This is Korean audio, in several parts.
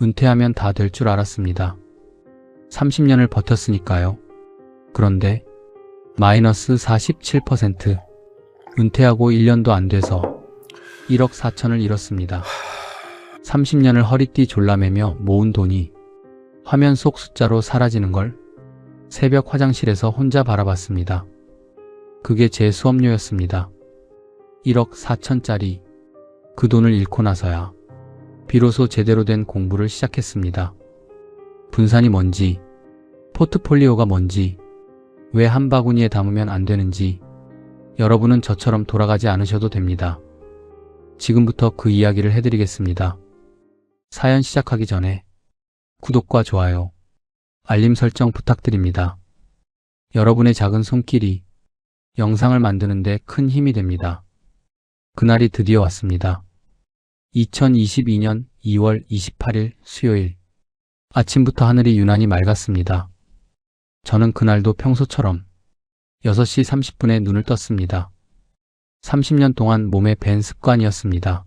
은퇴하면 다 될 줄 알았습니다. 30년을 버텼으니까요. 그런데 마이너스 47%. 은퇴하고 1년도 안 돼서 1억 4천을 잃었습니다. 30년을 허리띠 졸라매며 모은 돈이 화면 속 숫자로 사라지는 걸 새벽 화장실에서 혼자 바라봤습니다. 그게 제 수업료였습니다. 1억 4천짜리 그 돈을 잃고 나서야 비로소 제대로 된 공부를 시작했습니다. 분산이 뭔지, 포트폴리오가 뭔지, 왜 한 바구니에 담으면 안 되는지 여러분은 저처럼 돌아가지 않으셔도 됩니다. 지금부터 그 이야기를 해드리겠습니다. 사연 시작하기 전에 구독과 좋아요, 알림 설정 부탁드립니다. 여러분의 작은 손길이 영상을 만드는 데 큰 힘이 됩니다. 그날이 드디어 왔습니다. 2022년 2월 28일 수요일. 아침부터 하늘이 유난히 맑았습니다. 저는 그날도 평소처럼 6시 30분에 눈을 떴습니다. 30년 동안 몸에 밴 습관이었습니다.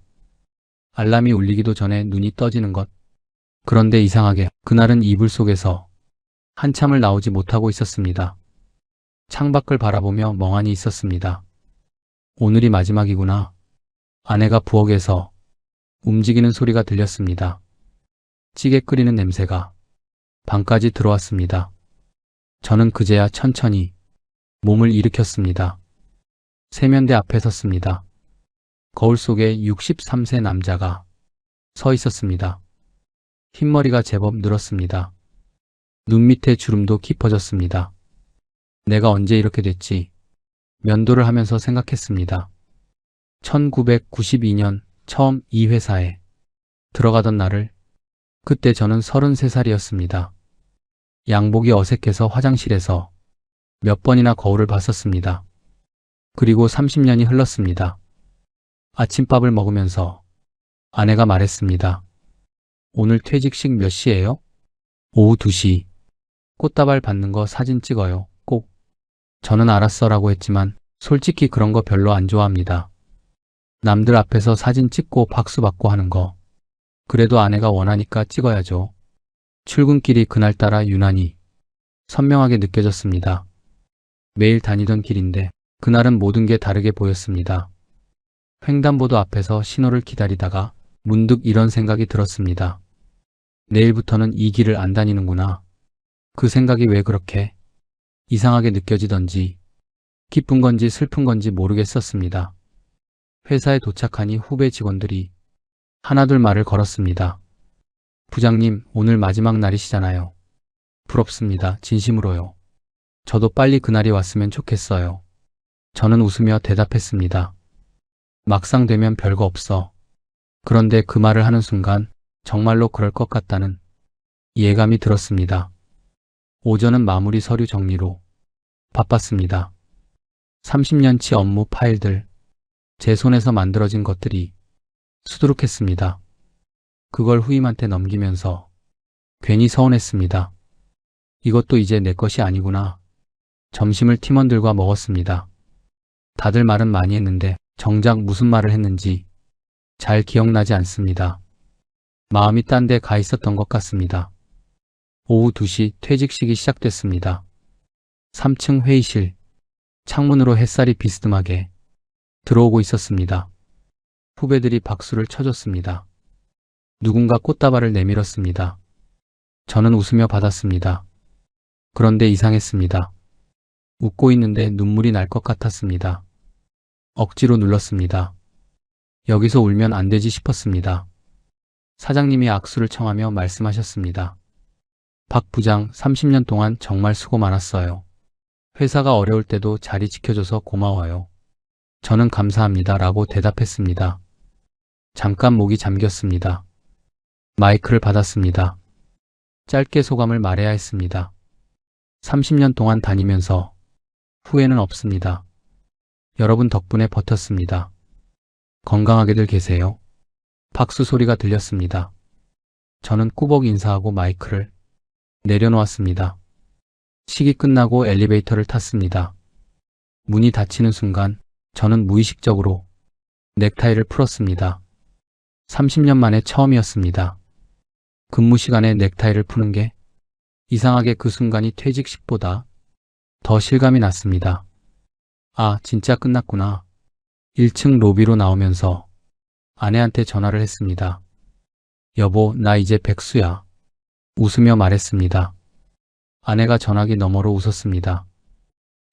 알람이 울리기도 전에 눈이 떠지는 것. 그런데 이상하게 그날은 이불 속에서 한참을 나오지 못하고 있었습니다. 창밖을 바라보며 멍하니 있었습니다. 오늘이 마지막이구나. 아내가 부엌에서 움직이는 소리가 들렸습니다. 찌개 끓이는 냄새가 방까지 들어왔습니다. 저는 그제야 천천히 몸을 일으켰습니다. 세면대 앞에 섰습니다. 거울 속에 63세 남자가 서 있었습니다. 흰머리가 제법 늘었습니다. 눈 밑에 주름도 깊어졌습니다. 내가 언제 이렇게 됐지? 면도를 하면서 생각했습니다. 1992년 처음 이 회사에 들어가던 날을, 그때 저는 33살이었습니다. 양복이 어색해서 화장실에서 몇 번이나 거울을 봤었습니다. 그리고 30년이 흘렀습니다. 아침밥을 먹으면서 아내가 말했습니다. 오늘 퇴직식 몇 시예요? 오후 2시. 꽃다발 받는 거 사진 찍어요. 꼭. 저는 알았어라고 했지만 솔직히 그런 거 별로 안 좋아합니다. 남들 앞에서 사진 찍고 박수 받고 하는 거. 그래도 아내가 원하니까 찍어야죠. 출근길이 그날따라 유난히 선명하게 느껴졌습니다. 매일 다니던 길인데 그날은 모든 게 다르게 보였습니다. 횡단보도 앞에서 신호를 기다리다가 문득 이런 생각이 들었습니다. 내일부터는 이 길을 안 다니는구나. 그 생각이 왜 그렇게 이상하게 느껴지던지 기쁜 건지 슬픈 건지 모르겠었습니다. 회사에 도착하니 후배 직원들이 하나둘 말을 걸었습니다. 부장님, 오늘 마지막 날이시잖아요. 부럽습니다. 진심으로요. 저도 빨리 그날이 왔으면 좋겠어요. 저는 웃으며 대답했습니다. 막상 되면 별거 없어. 그런데 그 말을 하는 순간 정말로 그럴 것 같다는 예감이 들었습니다. 오전은 마무리 서류 정리로 바빴습니다. 30년치 업무 파일들, 제 손에서 만들어진 것들이 수두룩했습니다. 그걸 후임한테 넘기면서 괜히 서운했습니다. 이것도 이제 내 것이 아니구나. 점심을 팀원들과 먹었습니다. 다들 말은 많이 했는데 정작 무슨 말을 했는지 잘 기억나지 않습니다. 마음이 딴 데 가 있었던 것 같습니다. 오후 2시 퇴직식이 시작됐습니다. 3층 회의실, 창문으로 햇살이 비스듬하게 들어오고 있었습니다. 후배들이 박수를 쳐줬습니다. 누군가 꽃다발을 내밀었습니다. 저는 웃으며 받았습니다. 그런데 이상했습니다. 웃고 있는데 눈물이 날 것 같았습니다. 억지로 눌렀습니다. 여기서 울면 안 되지 싶었습니다. 사장님이 악수를 청하며 말씀하셨습니다. 박 부장, 30년 동안 정말 수고 많았어요. 회사가 어려울 때도 자리 지켜줘서 고마워요. 저는 감사합니다 라고 대답했습니다. 잠깐 목이 잠겼습니다. 마이크를 받았습니다. 짧게 소감을 말해야 했습니다. 30년 동안 다니면서 후회는 없습니다. 여러분 덕분에 버텼습니다. 건강하게들 계세요. 박수 소리가 들렸습니다. 저는 꾸벅 인사하고 마이크를 내려놓았습니다. 식이 끝나고 엘리베이터를 탔습니다. 문이 닫히는 순간 저는 무의식적으로 넥타이를 풀었습니다. 30년 만에 처음이었습니다. 근무 시간에 넥타이를 푸는 게 이상하게 그 순간이 퇴직식보다 더 실감이 났습니다. 아, 진짜 끝났구나. 1층 로비로 나오면서 아내한테 전화를 했습니다. 여보, 나 이제 백수야. 웃으며 말했습니다. 아내가 전화기 너머로 웃었습니다.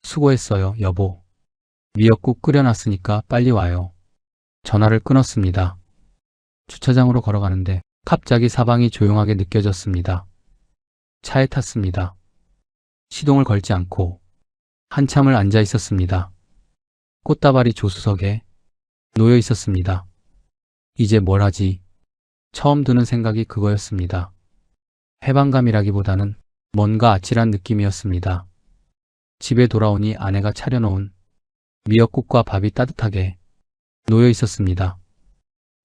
수고했어요, 여보. 미역국 끓여놨으니까 빨리 와요. 전화를 끊었습니다. 주차장으로 걸어가는데 갑자기 사방이 조용하게 느껴졌습니다. 차에 탔습니다. 시동을 걸지 않고 한참을 앉아 있었습니다. 꽃다발이 조수석에 놓여 있었습니다. 이제 뭘 하지? 처음 드는 생각이 그거였습니다. 해방감이라기보다는 뭔가 아찔한 느낌이었습니다. 집에 돌아오니 아내가 차려놓은 미역국과 밥이 따뜻하게 놓여 있었습니다.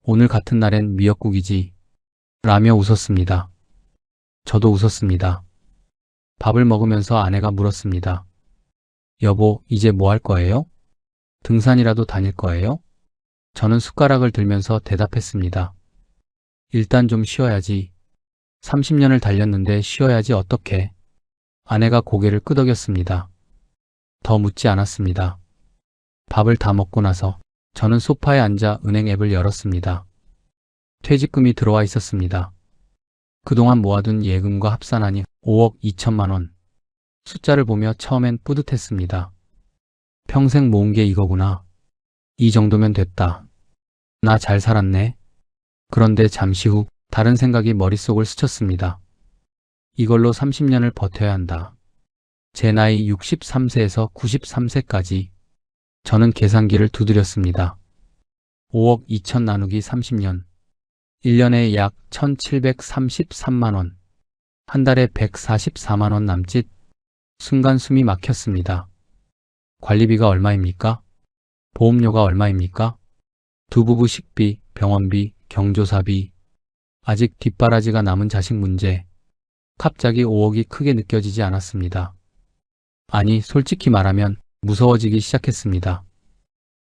오늘 같은 날엔 미역국이지 라며 웃었습니다. 저도 웃었습니다. 밥을 먹으면서 아내가 물었습니다. 여보, 이제 뭐 할 거예요? 등산이라도 다닐 거예요? 저는 숟가락을 들면서 대답했습니다. 일단 좀 쉬어야지. 30년을 달렸는데 쉬어야지 어떡해. 아내가 고개를 끄덕였습니다. 더 묻지 않았습니다. 밥을 다 먹고 나서 저는 소파에 앉아 은행 앱을 열었습니다. 퇴직금이 들어와 있었습니다. 그동안 모아둔 예금과 합산하니 5억 2천만 원. 숫자를 보며 처음엔 뿌듯했습니다. 평생 모은 게 이거구나. 이 정도면 됐다. 나 잘 살았네. 그런데 잠시 후 다른 생각이 머릿속을 스쳤습니다. 이걸로 30년을 버텨야 한다. 제 나이 63세에서 93세까지 저는 계산기를 두드렸습니다. 5억 2천 나누기 30년. 1년에 약 1,733만 원. 한 달에 144만 원 남짓. 순간 숨이 막혔습니다. 관리비가 얼마입니까? 보험료가 얼마입니까? 두 부부 식비, 병원비, 경조사비. 아직 뒷바라지가 남은 자식 문제. 갑자기 5억이 크게 느껴지지 않았습니다. 아니, 솔직히 말하면 무서워지기 시작했습니다.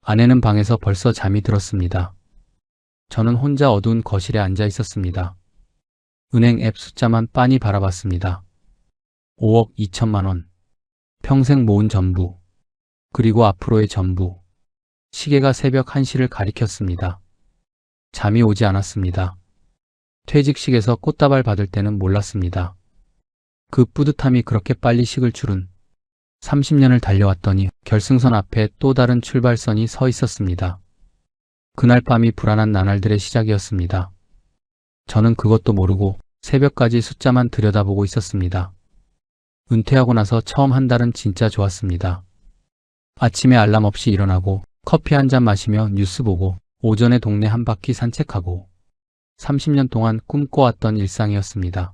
아내는 방에서 벌써 잠이 들었습니다. 저는 혼자 어두운 거실에 앉아 있었습니다. 은행 앱 숫자만 빤히 바라봤습니다. 5억 2천만 원. 평생 모은 전부. 그리고 앞으로의 전부. 시계가 새벽 1시를 가리켰습니다. 잠이 오지 않았습니다. 퇴직식에서 꽃다발 받을 때는 몰랐습니다. 그 뿌듯함이 그렇게 빨리 식을 줄은. 30년을 달려왔더니 결승선 앞에 또 다른 출발선이 서 있었습니다. 그날 밤이 불안한 나날들의 시작이었습니다. 저는 그것도 모르고 새벽까지 숫자만 들여다보고 있었습니다. 은퇴하고 나서 처음 한 달은 진짜 좋았습니다. 아침에 알람 없이 일어나고 커피 한 잔 마시며 뉴스 보고 오전에 동네 한 바퀴 산책하고 30년 동안 꿈꿔왔던 일상이었습니다.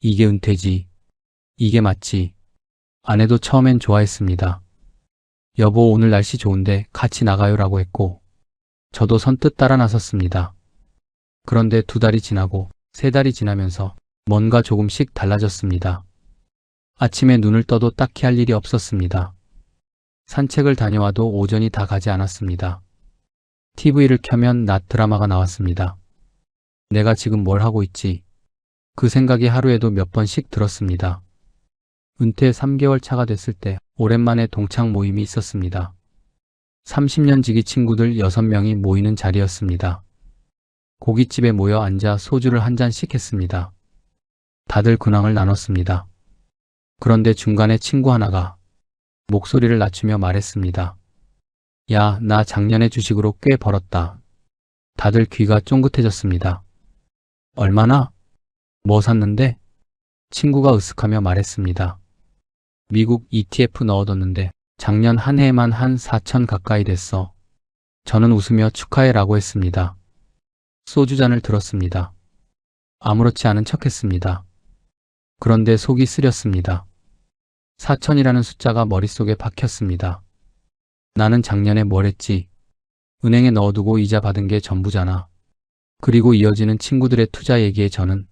이게 은퇴지. 이게 맞지. 아내도 처음엔 좋아했습니다. 여보, 오늘 날씨 좋은데 같이 나가요라고 했고 저도 선뜻 따라 나섰습니다. 그런데 2달이 지나고 3달이 지나면서 뭔가 조금씩 달라졌습니다. 아침에 눈을 떠도 딱히 할 일이 없었습니다. 산책을 다녀와도 오전이 다 가지 않았습니다. TV를 켜면 낮 드라마가 나왔습니다. 내가 지금 뭘 하고 있지? 그 생각이 하루에도 몇 번씩 들었습니다. 은퇴 3개월 차가 됐을 때 오랜만에 동창 모임이 있었습니다. 30년 지기 친구들 6명이 모이는 자리였습니다. 고깃집에 모여 앉아 소주를 한 잔씩 했습니다. 다들 근황을 나눴습니다. 그런데 중간에 친구 하나가 목소리를 낮추며 말했습니다. 야, 나 작년에 주식으로 꽤 벌었다. 다들 귀가 쫑긋해졌습니다. 얼마나? 뭐 샀는데? 친구가 으쓱하며 말했습니다. 미국 ETF 넣어뒀는데 작년 한 해에만 한 4천 가까이 됐어. 저는 웃으며 축하해라고 했습니다. 소주잔을 들었습니다. 아무렇지 않은 척했습니다. 그런데 속이 쓰렸습니다. 4천이라는 숫자가 머릿속에 박혔습니다. 나는 작년에 뭘 했지? 은행에 넣어두고 이자 받은 게 전부잖아. 그리고 이어지는 친구들의 투자 얘기에 저는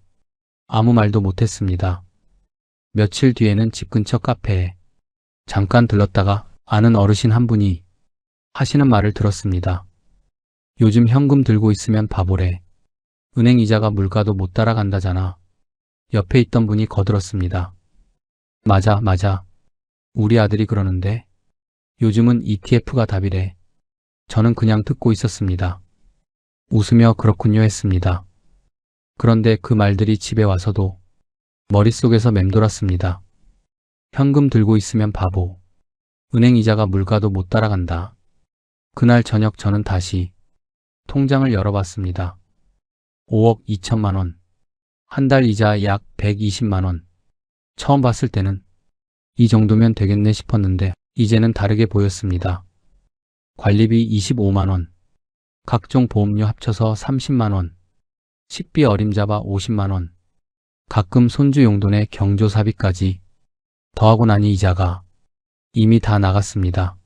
아무 말도 못했습니다. 며칠 뒤에는 집 근처 카페에 잠깐 들렀다가 아는 어르신 한 분이 하시는 말을 들었습니다. 요즘 현금 들고 있으면 바보래. 은행 이자가 물가도 못 따라간다잖아. 옆에 있던 분이 거들었습니다. 맞아. 우리 아들이 그러는데 요즘은 ETF가 답이래. 저는 그냥 듣고 있었습니다. 웃으며 그렇군요 했습니다. 그런데 그 말들이 집에 와서도 머릿속에서 맴돌았습니다. 현금 들고 있으면 바보. 은행 이자가 물가도 못 따라간다. 그날 저녁 저는 다시 통장을 열어봤습니다. 5억 2천만 원. 한 달 이자 약 120만 원. 처음 봤을 때는 이 정도면 되겠네 싶었는데 이제는 다르게 보였습니다. 관리비 25만 원. 각종 보험료 합쳐서 30만 원. 식비 어림잡아 50만 원. 가끔 손주 용돈에 경조사비까지 더하고 나니 이자가 이미 다 나갔습니다.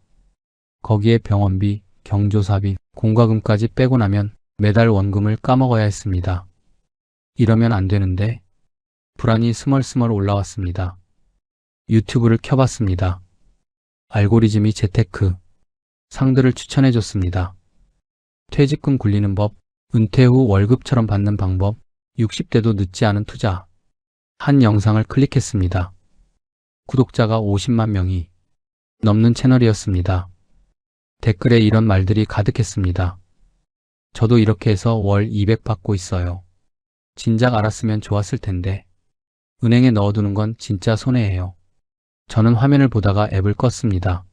거기에 병원비, 경조사비, 공과금까지 빼고 나면 매달 원금을 까먹어야 했습니다. 이러면 안 되는데 불안이 스멀스멀 올라왔습니다. 유튜브를 켜봤습니다. 알고리즘이 재테크 상들을 추천해줬습니다. 퇴직금 굴리는 법, 은퇴 후 월급처럼 받는 방법, 60대도 늦지 않은 투자. 한 영상을 클릭했습니다. 구독자가 50만 명이 넘는 채널이었습니다. 댓글에 이런 말들이 가득했습니다. 저도 이렇게 해서 월 200 받고 있어요. 진작 알았으면 좋았을 텐데. 은행에 넣어두는 건 진짜 손해예요. 저는 화면을 보다가 앱을 껐습니다.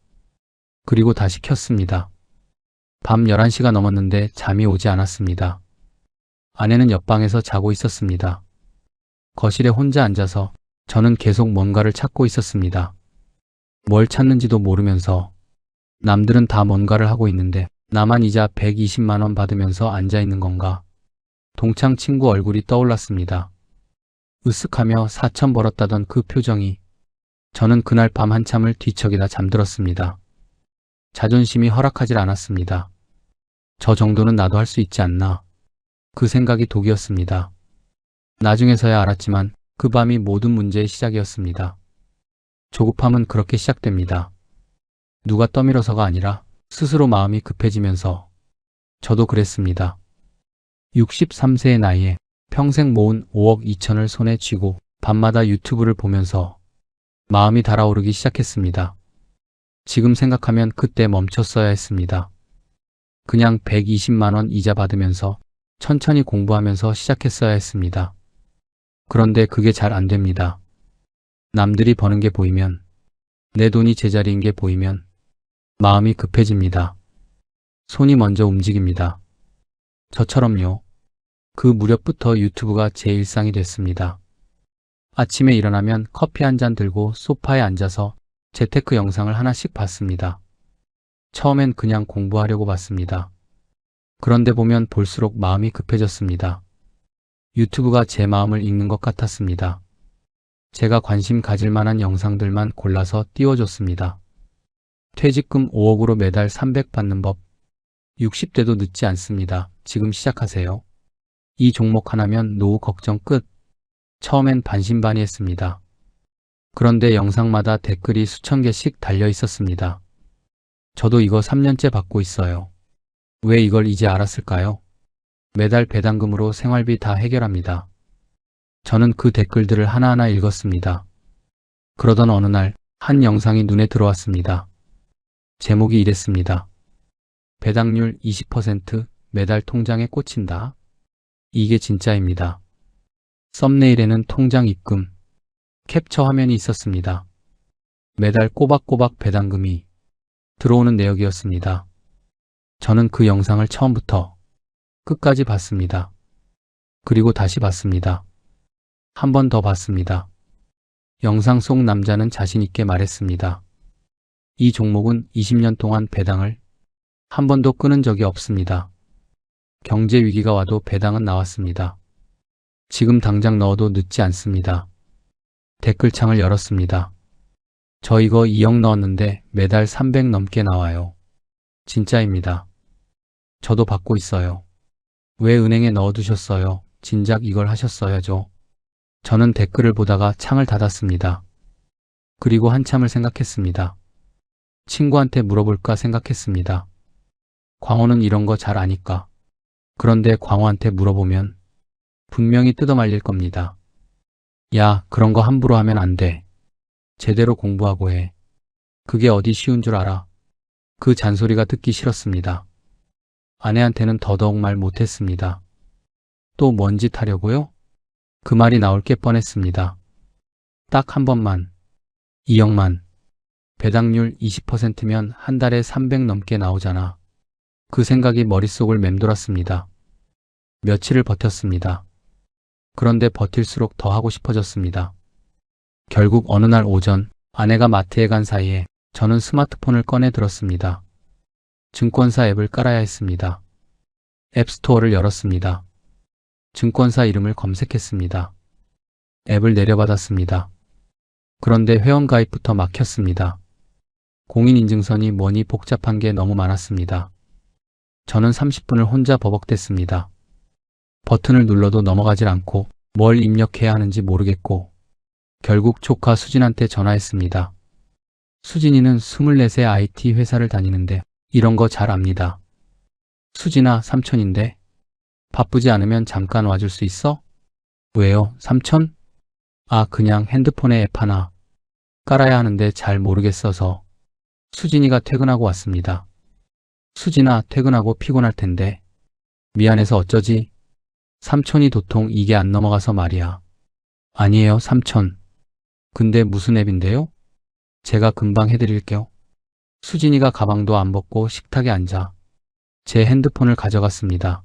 그리고 다시 켰습니다. 밤 11시가 넘었는데 잠이 오지 않았습니다. 아내는 옆방에서 자고 있었습니다. 거실에 혼자 앉아서 저는 계속 뭔가를 찾고 있었습니다. 뭘 찾는지도 모르면서 남들은 다 뭔가를 하고 있는데 나만 이자 120만 원 받으면서 앉아 있는 건가? 동창 친구 얼굴이 떠올랐습니다. 으쓱하며 4천 벌었다던 그 표정이. 저는 그날 밤 한참을 뒤척이다 잠들었습니다. 자존심이 허락하질 않았습니다. 저 정도는 나도 할 수 있지 않나. 그 생각이 독이었습니다. 나중에서야 알았지만 그 밤이 모든 문제의 시작이었습니다. 조급함은 그렇게 시작됩니다. 누가 떠밀어서가 아니라 스스로 마음이 급해지면서 저도 그랬습니다. 63세의 나이에 평생 모은 5억 2천을 손에 쥐고 밤마다 유튜브를 보면서 마음이 달아오르기 시작했습니다. 지금 생각하면 그때 멈췄어야 했습니다. 그냥 120만 원 이자 받으면서 천천히 공부하면서 시작했어야 했습니다. 그런데 그게 잘 안 됩니다. 남들이 버는 게 보이면, 내 돈이 제자리인 게 보이면 마음이 급해집니다. 손이 먼저 움직입니다. 저처럼요. 그 무렵부터 유튜브가 제 일상이 됐습니다. 아침에 일어나면 커피 한 잔 들고 소파에 앉아서 재테크 영상을 하나씩 봤습니다. 처음엔 그냥 공부하려고 봤습니다. 그런데 보면 볼수록 마음이 급해졌습니다. 유튜브가 제 마음을 읽는 것 같았습니다. 제가 관심 가질 만한 영상들만 골라서 띄워줬습니다. 퇴직금 5억으로 매달 300 받는 법. 60대도 늦지 않습니다. 지금 시작하세요. 이 종목 하나면 노후 걱정 끝. 처음엔 반신반의했습니다. 그런데 영상마다 댓글이 수천 개씩 달려 있었습니다. 저도 이거 3년째 받고 있어요. 왜 이걸 이제 알았을까요? 매달 배당금으로 생활비 다 해결합니다. 저는 그 댓글들을 하나하나 읽었습니다. 그러던 어느 날 한 영상이 눈에 들어왔습니다. 제목이 이랬습니다. 배당률 20% 매달 통장에 꽂힌다. 이게 진짜입니다. 썸네일에는 통장 입금, 캡처 화면이 있었습니다. 매달 꼬박꼬박 배당금이 들어오는 내역이었습니다. 저는 그 영상을 처음부터 끝까지 봤습니다. 그리고 다시 봤습니다. 한 번 더 봤습니다. 영상 속 남자는 자신 있게 말했습니다. 이 종목은 20년 동안 배당을 한 번도 끊은 적이 없습니다. 경제 위기가 와도 배당은 나왔습니다. 지금 당장 넣어도 늦지 않습니다. 댓글창을 열었습니다. 저 이거 2억 넣었는데 매달 300 넘게 나와요. 진짜입니다. 저도 받고 있어요. 왜 은행에 넣어두셨어요? 진작 이걸 하셨어야죠. 저는 댓글을 보다가 창을 닫았습니다. 그리고 한참을 생각했습니다. 친구한테 물어볼까 생각했습니다. 광호는 이런 거 잘 아니까. 그런데 광호한테 물어보면 분명히 뜯어말릴 겁니다. 야, 그런 거 함부로 하면 안 돼. 제대로 공부하고 해. 그게 어디 쉬운 줄 알아. 그 잔소리가 듣기 싫었습니다. 아내한테는 더더욱 말 못했습니다. 또 뭔 짓 하려고요? 그 말이 나올 게 뻔했습니다. 딱 한 번만. 2억만. 배당률 20%면 한 달에 300 넘게 나오잖아. 그 생각이 머릿속을 맴돌았습니다. 며칠을 버텼습니다. 그런데 버틸수록 더 하고 싶어졌습니다. 결국 어느 날 오전 아내가 마트에 간 사이에 저는 스마트폰을 꺼내 들었습니다. 증권사 앱을 깔아야 했습니다. 앱스토어를 열었습니다. 증권사 이름을 검색했습니다. 앱을 내려받았습니다. 그런데 회원가입부터 막혔습니다. 공인인증서니 뭐니 복잡한 게 너무 많았습니다. 저는 30분을 혼자 버벅댔습니다. 버튼을 눌러도 넘어가질 않고 뭘 입력해야 하는지 모르겠고 결국 조카 수진한테 전화했습니다. 수진이는 24세 IT 회사를 다니는데 이런 거 잘 압니다. 수진아, 삼촌인데 바쁘지 않으면 잠깐 와줄 수 있어? 왜요, 삼촌? 아, 그냥 핸드폰에 앱 하나 깔아야 하는데 잘 모르겠어서. 수진이가 퇴근하고 왔습니다. 수진아, 퇴근하고 피곤할 텐데. 미안해서 어쩌지? 삼촌이 도통 이게 안 넘어가서 말이야. 아니에요, 삼촌. 근데 무슨 앱인데요? 제가 금방 해드릴게요. 수진이가 가방도 안 벗고 식탁에 앉아 제 핸드폰을 가져갔습니다.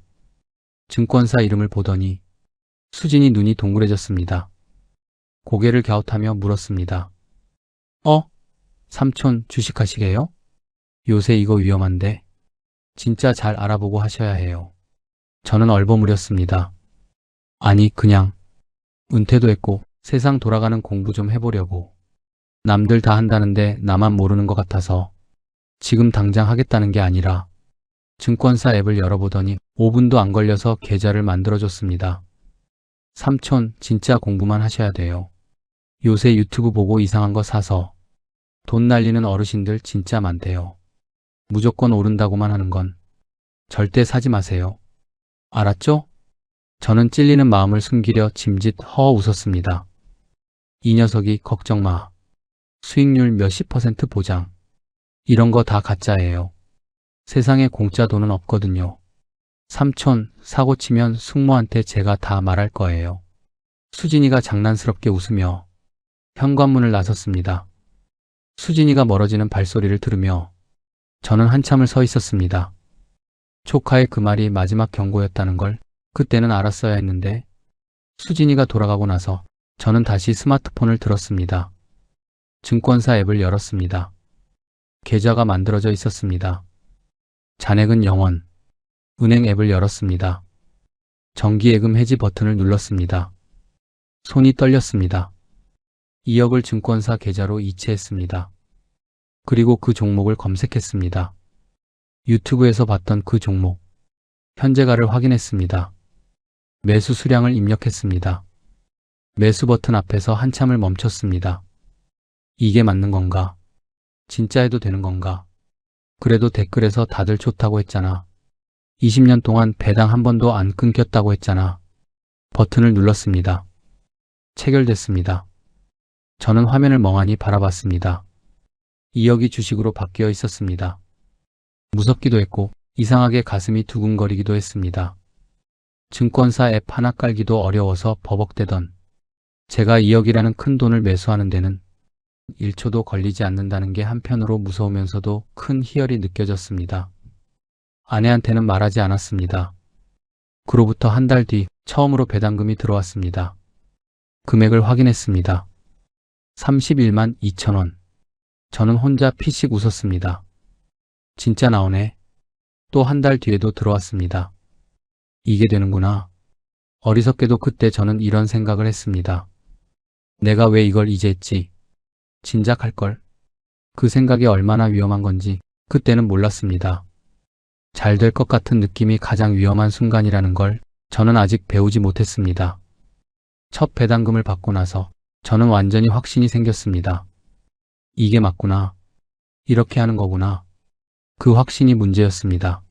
증권사 이름을 보더니 수진이 눈이 동그래졌습니다. 고개를 갸웃하며 물었습니다. 삼촌 주식하시게요? 요새 이거 위험한데 진짜 잘 알아보고 하셔야 해요. 저는 얼버무렸습니다. 아니, 그냥 은퇴도 했고 세상 돌아가는 공부 좀 해보려고. 남들 다 한다는데 나만 모르는 것 같아서 지금 당장 하겠다는 게 아니라. 증권사 앱을 열어보더니 5분도 안 걸려서 계좌를 만들어줬습니다. 삼촌, 진짜 공부만 하셔야 돼요. 요새 유튜브 보고 이상한 거 사서 돈 날리는 어르신들 진짜 많대요. 무조건 오른다고만 하는 건 절대 사지 마세요. 알았죠? 저는 찔리는 마음을 숨기려 짐짓 허 웃었습니다. 이 녀석이 걱정 마. 수익률 몇십 % 보장. 이런 거 다 가짜예요. 세상에 공짜 돈은 없거든요. 삼촌, 사고 치면 숙모한테 제가 다 말할 거예요. 수진이가 장난스럽게 웃으며 현관문을 나섰습니다. 수진이가 멀어지는 발소리를 들으며 저는 한참을 서 있었습니다. 조카의 그 말이 마지막 경고였다는 걸 그때는 알았어야 했는데 수진이가 돌아가고 나서 저는 다시 스마트폰을 들었습니다. 증권사 앱을 열었습니다. 계좌가 만들어져 있었습니다. 잔액은 0원. 은행 앱을 열었습니다. 정기예금 해지 버튼을 눌렀습니다. 손이 떨렸습니다. 2억을 증권사 계좌로 이체했습니다. 그리고 그 종목을 검색했습니다. 유튜브에서 봤던 그 종목. 현재가를 확인했습니다. 매수 수량을 입력했습니다. 매수 버튼 앞에서 한참을 멈췄습니다. 이게 맞는 건가? 진짜 해도 되는 건가? 그래도 댓글에서 다들 좋다고 했잖아. 20년 동안 배당 한 번도 안 끊겼다고 했잖아. 버튼을 눌렀습니다. 체결됐습니다. 저는 화면을 멍하니 바라봤습니다. 2억이 주식으로 바뀌어 있었습니다. 무섭기도 했고 이상하게 가슴이 두근거리기도 했습니다. 증권사 앱 하나 깔기도 어려워서 버벅대던 제가 2억이라는 큰 돈을 매수하는 데는 1초도 걸리지 않는다는 게 한편으로 무서우면서도 큰 희열이 느껴졌습니다. 아내한테는 말하지 않았습니다. 그로부터 한 달 뒤 처음으로 배당금이 들어왔습니다. 금액을 확인했습니다. 31만 2천원. 저는 혼자 피식 웃었습니다. 진짜 나오네. 또 한 달 뒤에도 들어왔습니다. 이게 되는구나. 어리석게도 그때 저는 이런 생각을 했습니다. 내가 왜 이걸 이제 했지? 진작 할걸. 그 생각이 얼마나 위험한 건지 그때는 몰랐습니다. 잘 될 것 같은 느낌이 가장 위험한 순간이라는 걸 저는 아직 배우지 못했습니다. 첫 배당금을 받고 나서 저는 완전히 확신이 생겼습니다. 이게 맞구나. 이렇게 하는 거구나. 그 확신이 문제였습니다.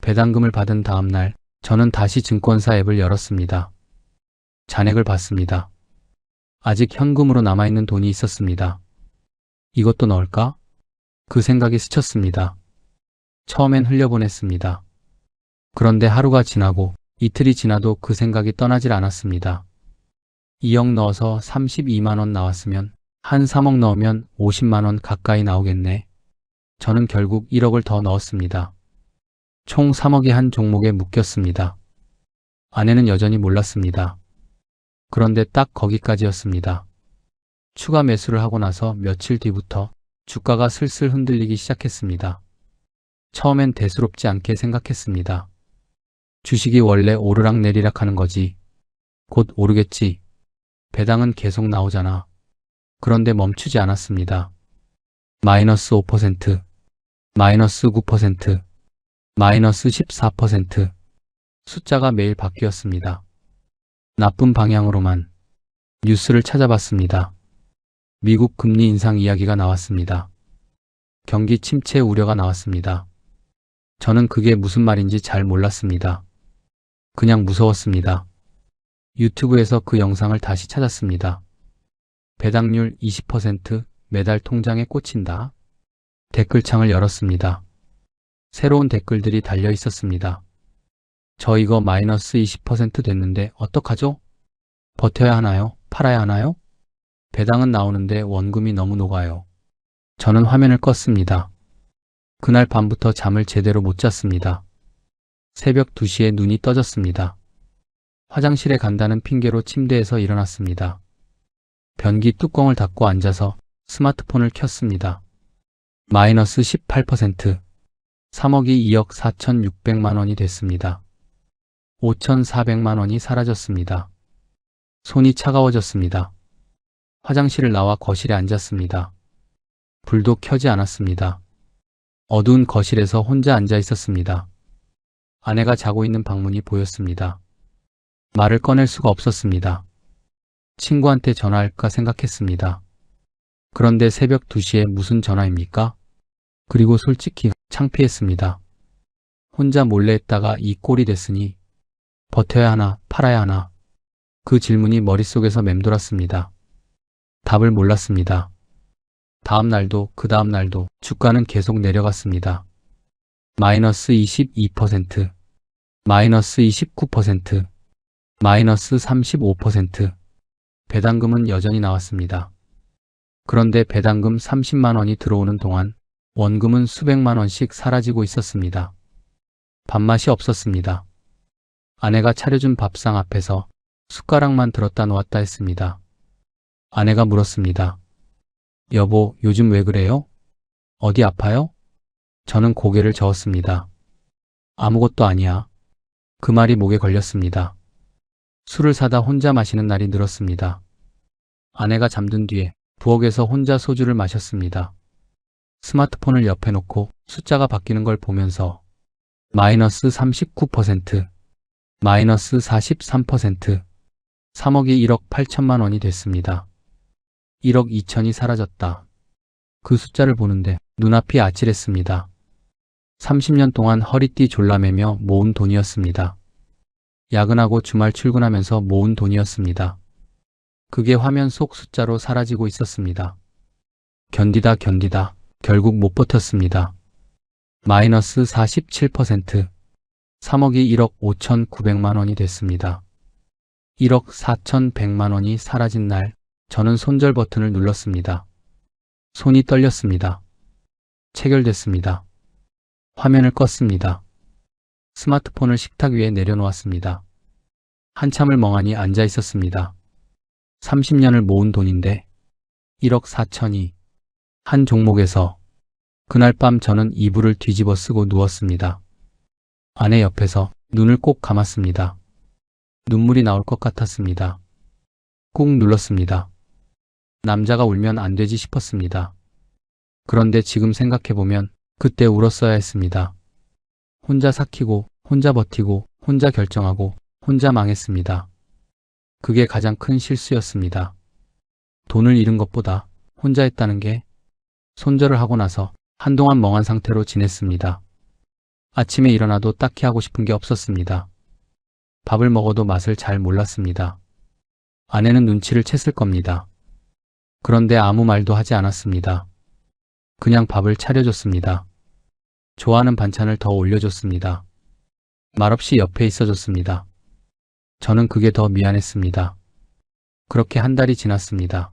배당금을 받은 다음 날 저는 다시 증권사 앱을 열었습니다. 잔액을 봤습니다. 아직 현금으로 남아있는 돈이 있었습니다. 이것도 넣을까? 그 생각이 스쳤습니다. 처음엔 흘려보냈습니다. 그런데 하루가 지나고 이틀이 지나도 그 생각이 떠나질 않았습니다. 2억 넣어서 32만 원 나왔으면 한 3억 넣으면 50만 원 가까이 나오겠네. 저는 결국 1억을 더 넣었습니다. 총 3억이 한 종목에 묶였습니다. 아내는 여전히 몰랐습니다. 그런데 딱 거기까지였습니다. 추가 매수를 하고 나서 며칠 뒤부터 주가가 슬슬 흔들리기 시작했습니다. 처음엔 대수롭지 않게 생각했습니다. 주식이 원래 오르락내리락 하는 거지. 곧 오르겠지. 배당은 계속 나오잖아. 그런데 멈추지 않았습니다. 마이너스 5%, 마이너스 9%, 마이너스 14%. 숫자가 매일 바뀌었습니다. 나쁜 방향으로만. 뉴스를 찾아봤습니다. 미국 금리 인상 이야기가 나왔습니다. 경기 침체 우려가 나왔습니다. 저는 그게 무슨 말인지 잘 몰랐습니다. 그냥 무서웠습니다. 유튜브에서 그 영상을 다시 찾았습니다. 배당률 20% 매달 통장에 꽂힌다. 댓글창을 열었습니다. 새로운 댓글들이 달려 있었습니다. 저 이거 마이너스 20% 됐는데 어떡하죠? 버텨야 하나요? 팔아야 하나요? 배당은 나오는데 원금이 너무 녹아요. 저는 화면을 껐습니다. 그날 밤부터 잠을 제대로 못 잤습니다. 새벽 2시에 눈이 떠졌습니다. 화장실에 간다는 핑계로 침대에서 일어났습니다. 변기 뚜껑을 닫고 앉아서 스마트폰을 켰습니다. 마이너스 18%, 3억이 2억 4,600만 원이 됐습니다. 5,400만 원이 사라졌습니다. 손이 차가워졌습니다. 화장실을 나와 거실에 앉았습니다. 불도 켜지 않았습니다. 어두운 거실에서 혼자 앉아 있었습니다. 아내가 자고 있는 방문이 보였습니다. 말을 꺼낼 수가 없었습니다. 친구한테 전화할까 생각했습니다. 그런데 새벽 2시에 무슨 전화입니까? 그리고 솔직히 창피했습니다. 혼자 몰래 했다가 이 꼴이 됐으니 버텨야 하나 팔아야 하나. 그 질문이 머릿속에서 맴돌았습니다. 답을 몰랐습니다. 다음 날도 그 다음 날도 주가는 계속 내려갔습니다. 마이너스 22%, 마이너스 29%, 마이너스 35%. 배당금은 여전히 나왔습니다. 그런데 배당금 30만 원이 들어오는 동안 원금은 수백만 원씩 사라지고 있었습니다. 밥맛이 없었습니다. 아내가 차려준 밥상 앞에서 숟가락만 들었다 놓았다 했습니다. 아내가 물었습니다. 여보, 요즘 왜 그래요? 어디 아파요? 저는 고개를 저었습니다. 아무것도 아니야. 그 말이 목에 걸렸습니다. 술을 사다 혼자 마시는 날이 늘었습니다. 아내가 잠든 뒤에 부엌에서 혼자 소주를 마셨습니다. 스마트폰을 옆에 놓고 숫자가 바뀌는 걸 보면서 마이너스 39%, 마이너스 43%, 3억이 1억 8천만 원이 됐습니다. 1억 2천이 사라졌다. 그 숫자를 보는데 눈앞이 아찔했습니다. 30년 동안 허리띠 졸라매며 모은 돈이었습니다. 야근하고 주말 출근하면서 모은 돈이었습니다. 그게 화면 속 숫자로 사라지고 있었습니다. 견디다 결국 못 버텼습니다. 마이너스 47%, 3억이 1억 5,900만 원이 됐습니다. 1억 4,100만 원이 사라진 날 저는 손절 버튼을 눌렀습니다. 손이 떨렸습니다. 체결됐습니다. 화면을 껐습니다. 스마트폰을 식탁 위에 내려놓았습니다. 한참을 멍하니 앉아 있었습니다. 30년을 모은 돈인데 1억 4천이 한 종목에서. 그날 밤 저는 이불을 뒤집어 쓰고 누웠습니다. 아내 옆에서 눈을 꼭 감았습니다. 눈물이 나올 것 같았습니다. 꾹 눌렀습니다. 남자가 울면 안 되지 싶었습니다. 그런데 지금 생각해보면 그때 울었어야 했습니다. 혼자 삭히고, 혼자 버티고, 혼자 결정하고, 혼자 망했습니다. 그게 가장 큰 실수였습니다. 돈을 잃은 것보다 혼자 했다는 게. 손절을 하고 나서 한동안 멍한 상태로 지냈습니다. 아침에 일어나도 딱히 하고 싶은 게 없었습니다. 밥을 먹어도 맛을 잘 몰랐습니다. 아내는 눈치를 챘을 겁니다. 그런데 아무 말도 하지 않았습니다. 그냥 밥을 차려줬습니다. 좋아하는 반찬을 더 올려줬습니다. 말없이 옆에 있어줬습니다. 저는 그게 더 미안했습니다. 그렇게 한 달이 지났습니다.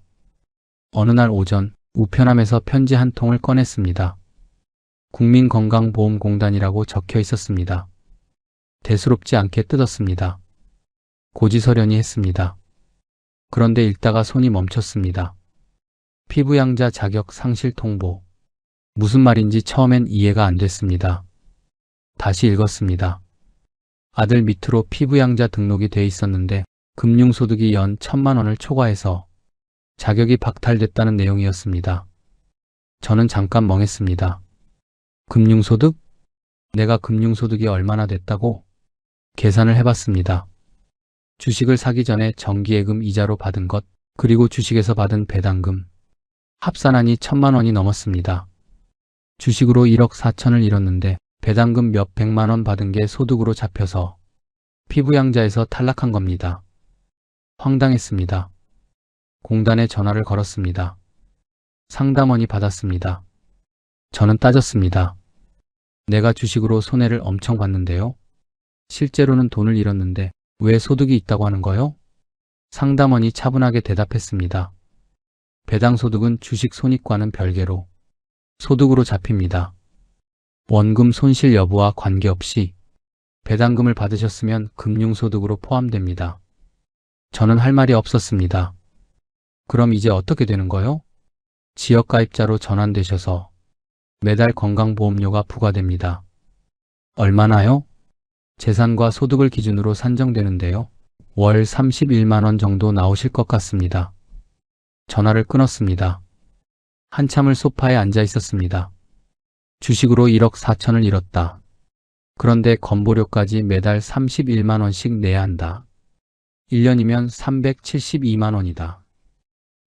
어느 날 오전 우편함에서 편지 한 통을 꺼냈습니다. 국민건강보험공단이라고 적혀 있었습니다. 대수롭지 않게 뜯었습니다. 고지서련히 했습니다. 그런데 읽다가 손이 멈췄습니다. 피부양자 자격 상실 통보. 무슨 말인지 처음엔 이해가 안 됐습니다. 다시 읽었습니다. 아들 밑으로 피부양자 등록이 돼 있었는데 금융소득이 연 1,000만 원을 초과해서 자격이 박탈됐다는 내용이었습니다. 저는 잠깐 멍했습니다. 금융소득? 내가 금융소득이 얼마나 됐다고? 계산을 해봤습니다. 주식을 사기 전에 정기예금 이자로 받은 것, 그리고 주식에서 받은 배당금. 합산하니 1,000만 원이 넘었습니다. 주식으로 1억 4천을 잃었는데 배당금 몇 백만 원 받은 게 소득으로 잡혀서 피부양자에서 탈락한 겁니다. 황당했습니다. 공단에 전화를 걸었습니다. 상담원이 받았습니다. 저는 따졌습니다. 내가 주식으로 손해를 엄청 봤는데요. 실제로는 돈을 잃었는데 왜 소득이 있다고 하는 거요? 상담원이 차분하게 대답했습니다. 배당소득은 주식 손익과는 별개로 소득으로 잡힙니다. 원금 손실 여부와 관계없이 배당금을 받으셨으면 금융소득으로 포함됩니다. 저는 할 말이 없었습니다. 그럼 이제 어떻게 되는 거요? 지역가입자로 전환되셔서 매달 건강보험료가 부과됩니다. 얼마나요? 재산과 소득을 기준으로 산정되는데요. 월 31만 원 정도 나오실 것 같습니다. 전화를 끊었습니다. 한참을 소파에 앉아 있었습니다. 주식으로 1억 4천을 잃었다. 그런데 건보료까지 매달 31만 원씩 내야 한다. 1년이면 372만 원이다.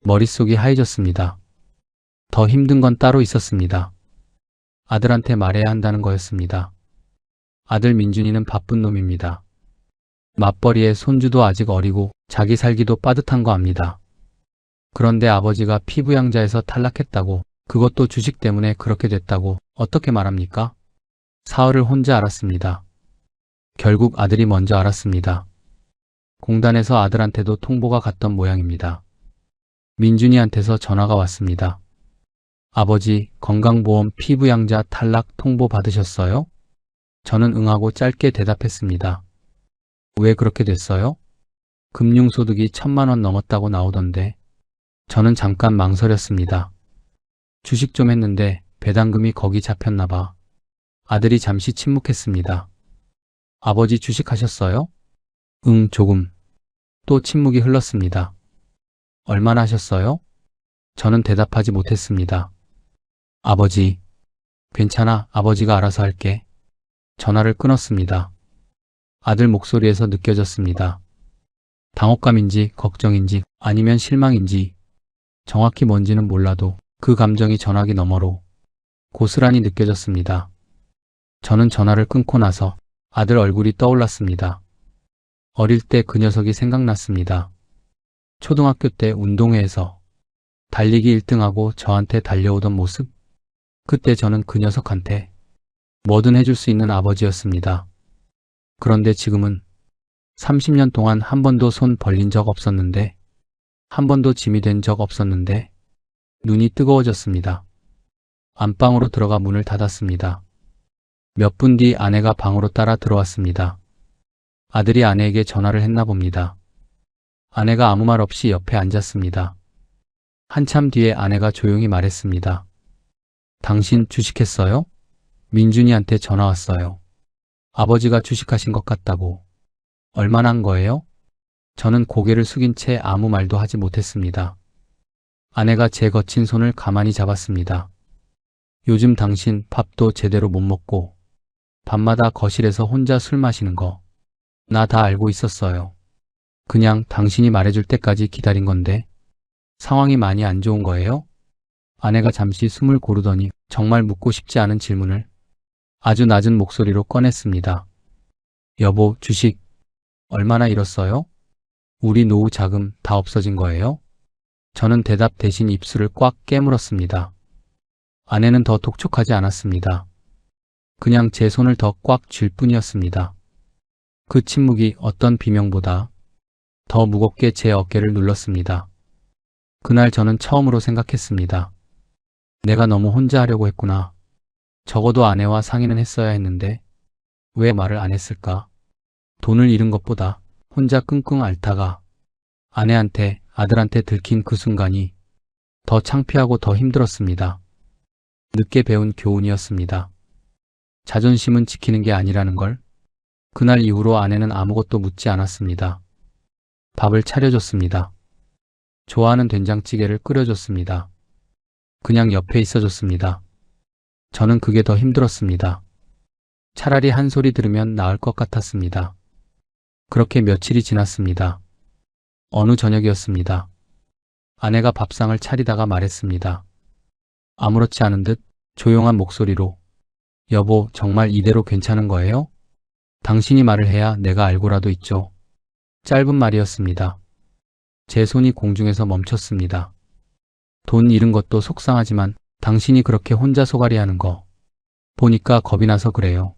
머릿속이 하얘졌습니다. 더 힘든 건 따로 있었습니다. 아들한테 말해야 한다는 거였습니다. 아들 민준이는 바쁜 놈입니다. 맞벌이에 손주도 아직 어리고 자기 살기도 빠듯한 거 압니다. 그런데 아버지가 피부양자에서 탈락했다고, 그것도 주식 때문에 그렇게 됐다고 어떻게 말합니까? 사흘을 혼자 알았습니다. 결국 아들이 먼저 알았습니다. 공단에서 아들한테도 통보가 갔던 모양입니다. 민준이한테서 전화가 왔습니다. 아버지, 건강보험 피부양자 탈락 통보 받으셨어요? 저는 응하고 짧게 대답했습니다. 왜 그렇게 됐어요? 금융소득이 1,000만 원 넘었다고 나오던데. 저는 잠깐 망설였습니다. 주식 좀 했는데 배당금이 거기 잡혔나 봐. 아들이 잠시 침묵했습니다. 아버지 주식하셨어요? 응, 조금. 또 침묵이 흘렀습니다. 얼마나 하셨어요? 저는 대답하지 못했습니다. 아버지, 괜찮아, 아버지가 알아서 할게. 전화를 끊었습니다. 아들 목소리에서 느껴졌습니다. 당혹감인지 걱정인지 아니면 실망인지 정확히 뭔지는 몰라도 그 감정이 전화기 너머로 고스란히 느껴졌습니다. 저는 전화를 끊고 나서 아들 얼굴이 떠올랐습니다. 어릴 때 그 녀석이 생각났습니다. 초등학교 때 운동회에서 달리기 1등하고 저한테 달려오던 모습? 그때 저는 그 녀석한테 뭐든 해줄 수 있는 아버지였습니다. 그런데 지금은 30년 동안 한 번도 손 벌린 적 없었는데, 한 번도 짐이 된 적 없었는데, 눈이 뜨거워졌습니다. 안방으로 들어가 문을 닫았습니다. 몇 분 뒤 아내가 방으로 따라 들어왔습니다. 아들이 아내에게 전화를 했나 봅니다. 아내가 아무 말 없이 옆에 앉았습니다. 한참 뒤에 아내가 조용히 말했습니다. 당신 주식했어요? 민준이한테 전화 왔어요. 아버지가 주식하신 것 같다고. 얼마나 한 거예요? 저는 고개를 숙인 채 아무 말도 하지 못했습니다. 아내가 제 거친 손을 가만히 잡았습니다. 요즘 당신 밥도 제대로 못 먹고 밤마다 거실에서 혼자 술 마시는 거 나 다 알고 있었어요. 그냥 당신이 말해줄 때까지 기다린 건데 상황이 많이 안 좋은 거예요? 아내가 잠시 숨을 고르더니 정말 묻고 싶지 않은 질문을 아주 낮은 목소리로 꺼냈습니다. 여보, 주식 얼마나 잃었어요? 우리 노후 자금 다 없어진 거예요? 저는 대답 대신 입술을 꽉 깨물었습니다. 아내는 더 독촉하지 않았습니다. 그냥 제 손을 더 꽉 쥘 뿐이었습니다. 그 침묵이 어떤 비명보다 더 무겁게 제 어깨를 눌렀습니다. 그날 저는 처음으로 생각했습니다. 내가 너무 혼자 하려고 했구나. 적어도 아내와 상의는 했어야 했는데 왜 말을 안 했을까? 돈을 잃은 것보다 혼자 끙끙 앓다가 아내한테, 아들한테 들킨 그 순간이 더 창피하고 더 힘들었습니다. 늦게 배운 교훈이었습니다. 자존심은 지키는 게 아니라는 걸. 그날 이후로 아내는 아무것도 묻지 않았습니다. 밥을 차려줬습니다. 좋아하는 된장찌개를 끓여줬습니다. 그냥 옆에 있어줬습니다. 저는 그게 더 힘들었습니다. 차라리 한 소리 들으면 나을 것 같았습니다. 그렇게 며칠이 지났습니다. 어느 저녁이었습니다. 아내가 밥상을 차리다가 말했습니다. 아무렇지 않은 듯 조용한 목소리로, 여보, 정말 이대로 괜찮은 거예요? 당신이 말을 해야 내가 알고라도 있죠. 짧은 말이었습니다. 제 손이 공중에서 멈췄습니다. 돈 잃은 것도 속상하지만 당신이 그렇게 혼자 소갈이 하는 거 보니까 겁이 나서 그래요.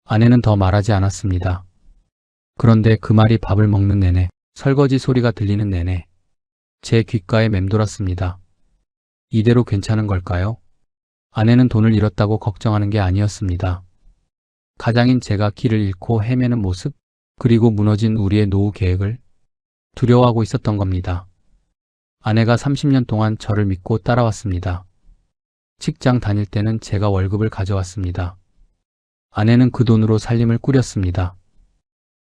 아내는 더 말하지 않았습니다. 그런데 그 말이 밥을 먹는 내내, 설거지 소리가 들리는 내내 제 귓가에 맴돌았습니다. 이대로 괜찮은 걸까요? 아내는 돈을 잃었다고 걱정하는 게 아니었습니다. 가장인 제가 길을 잃고 헤매는 모습, 그리고 무너진 우리의 노후 계획을 두려워하고 있었던 겁니다. 아내가 30년 동안 저를 믿고 따라왔습니다. 직장 다닐 때는 제가 월급을 가져왔습니다. 아내는 그 돈으로 살림을 꾸렸습니다.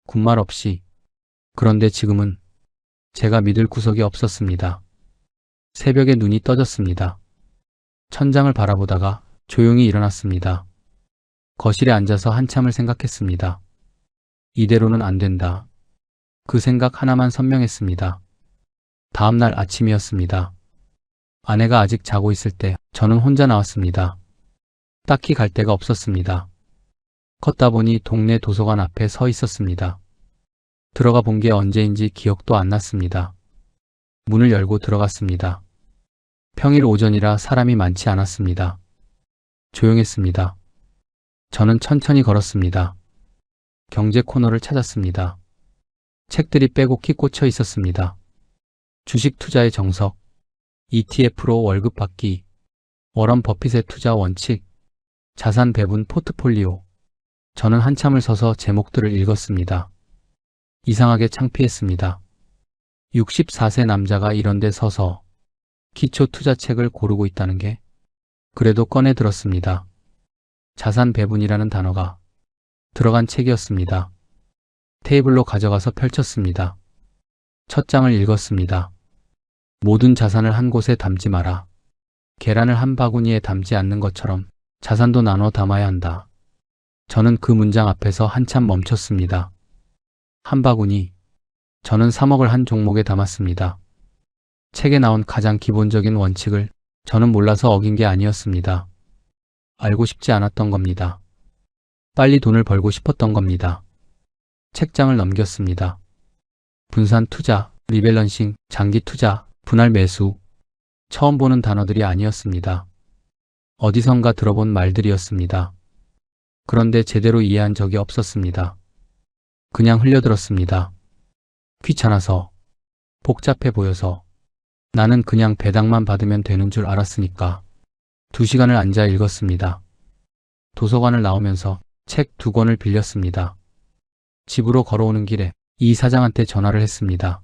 군말 없이. 그런데 지금은 제가 믿을 구석이 없었습니다. 새벽에 눈이 떠졌습니다. 천장을 바라보다가 조용히 일어났습니다. 거실에 앉아서 한참을 생각했습니다. 이대로는 안 된다. 그 생각 하나만 선명했습니다. 다음 날 아침이었습니다. 아내가 아직 자고 있을 때 저는 혼자 나왔습니다. 딱히 갈 데가 없었습니다. 걷다 보니 동네 도서관 앞에 서 있었습니다. 들어가 본 게 언제인지 기억도 안 났습니다. 문을 열고 들어갔습니다. 평일 오전이라 사람이 많지 않았습니다. 조용했습니다. 저는 천천히 걸었습니다. 경제 코너를 찾았습니다. 책들이 빼곡히 꽂혀 있었습니다. 주식 투자의 정석, ETF로 월급 받기, 워런 버핏의 투자 원칙, 자산 배분 포트폴리오. 저는 한참을 서서 제목들을 읽었습니다. 이상하게 창피했습니다. 64세 남자가 이런 데 서서 기초 투자책을 고르고 있다는 게. 그래도 꺼내 들었습니다. 자산 배분이라는 단어가 들어간 책이었습니다. 테이블로 가져가서 펼쳤습니다. 첫 장을 읽었습니다. 모든 자산을 한 곳에 담지 마라. 계란을 한 바구니에 담지 않는 것처럼 자산도 나눠 담아야 한다. 저는 그 문장 앞에서 한참 멈췄습니다. 한 바구니. 저는 3억을 한 종목에 담았습니다. 책에 나온 가장 기본적인 원칙을 저는 몰라서 어긴 게 아니었습니다. 알고 싶지 않았던 겁니다. 빨리 돈을 벌고 싶었던 겁니다. 책장을 넘겼습니다. 분산 투자, 리밸런싱, 장기 투자, 분할 매수. 처음 보는 단어들이 아니었습니다. 어디선가 들어본 말들이었습니다. 그런데 제대로 이해한 적이 없었습니다. 그냥 흘려들었습니다. 귀찮아서, 복잡해 보여서, 나는 그냥 배당만 받으면 되는 줄 알았으니까. 2시간을 앉아 읽었습니다. 도서관을 나오면서 책 2권을 빌렸습니다. 집으로 걸어오는 길에 이 사장한테 전화를 했습니다.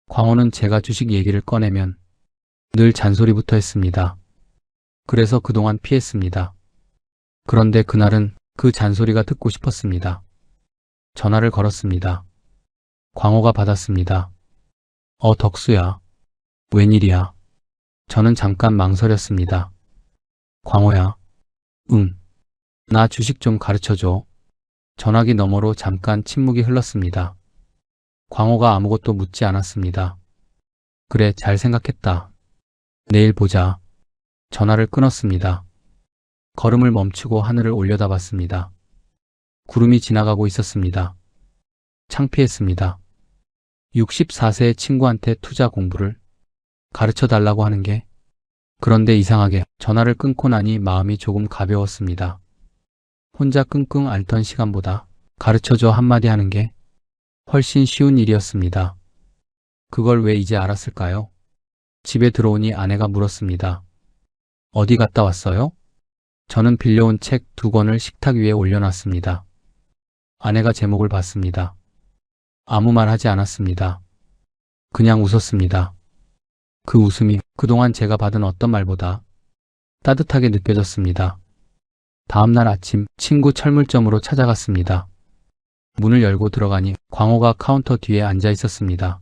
광호는 제가 주식 얘기를 꺼내면 늘 잔소리부터 했습니다. 그래서 그동안 피했습니다. 그런데 그날은 그 잔소리가 듣고 싶었습니다. 전화를 걸었습니다. 광호가 받았습니다. 덕수야. 웬일이야? 저는 잠깐 망설였습니다. 광호야. 응. 나 주식 좀 가르쳐줘. 전화기 너머로 잠깐 침묵이 흘렀습니다. 광호가 아무것도 묻지 않았습니다. 그래, 잘 생각했다. 내일 보자. 전화를 끊었습니다. 걸음을 멈추고 하늘을 올려다봤습니다. 구름이 지나가고 있었습니다. 창피했습니다. 64세의 친구한테 투자 공부를 가르쳐 달라고 하는 게. 그런데 이상하게 전화를 끊고 나니 마음이 조금 가벼웠습니다. 혼자 끙끙 앓던 시간보다 가르쳐줘 한마디 하는 게 훨씬 쉬운 일이었습니다. 그걸 왜 이제 알았을까요? 집에 들어오니 아내가 물었습니다. 어디 갔다 왔어요? 저는 빌려온 책 2권을 식탁 위에 올려놨습니다. 아내가 제목을 봤습니다. 아무 말 하지 않았습니다. 그냥 웃었습니다. 그 웃음이 그동안 제가 받은 어떤 말보다 따뜻하게 느껴졌습니다. 다음날 아침 친구 철물점으로 찾아갔습니다. 문을 열고 들어가니 광호가 카운터 뒤에 앉아 있었습니다.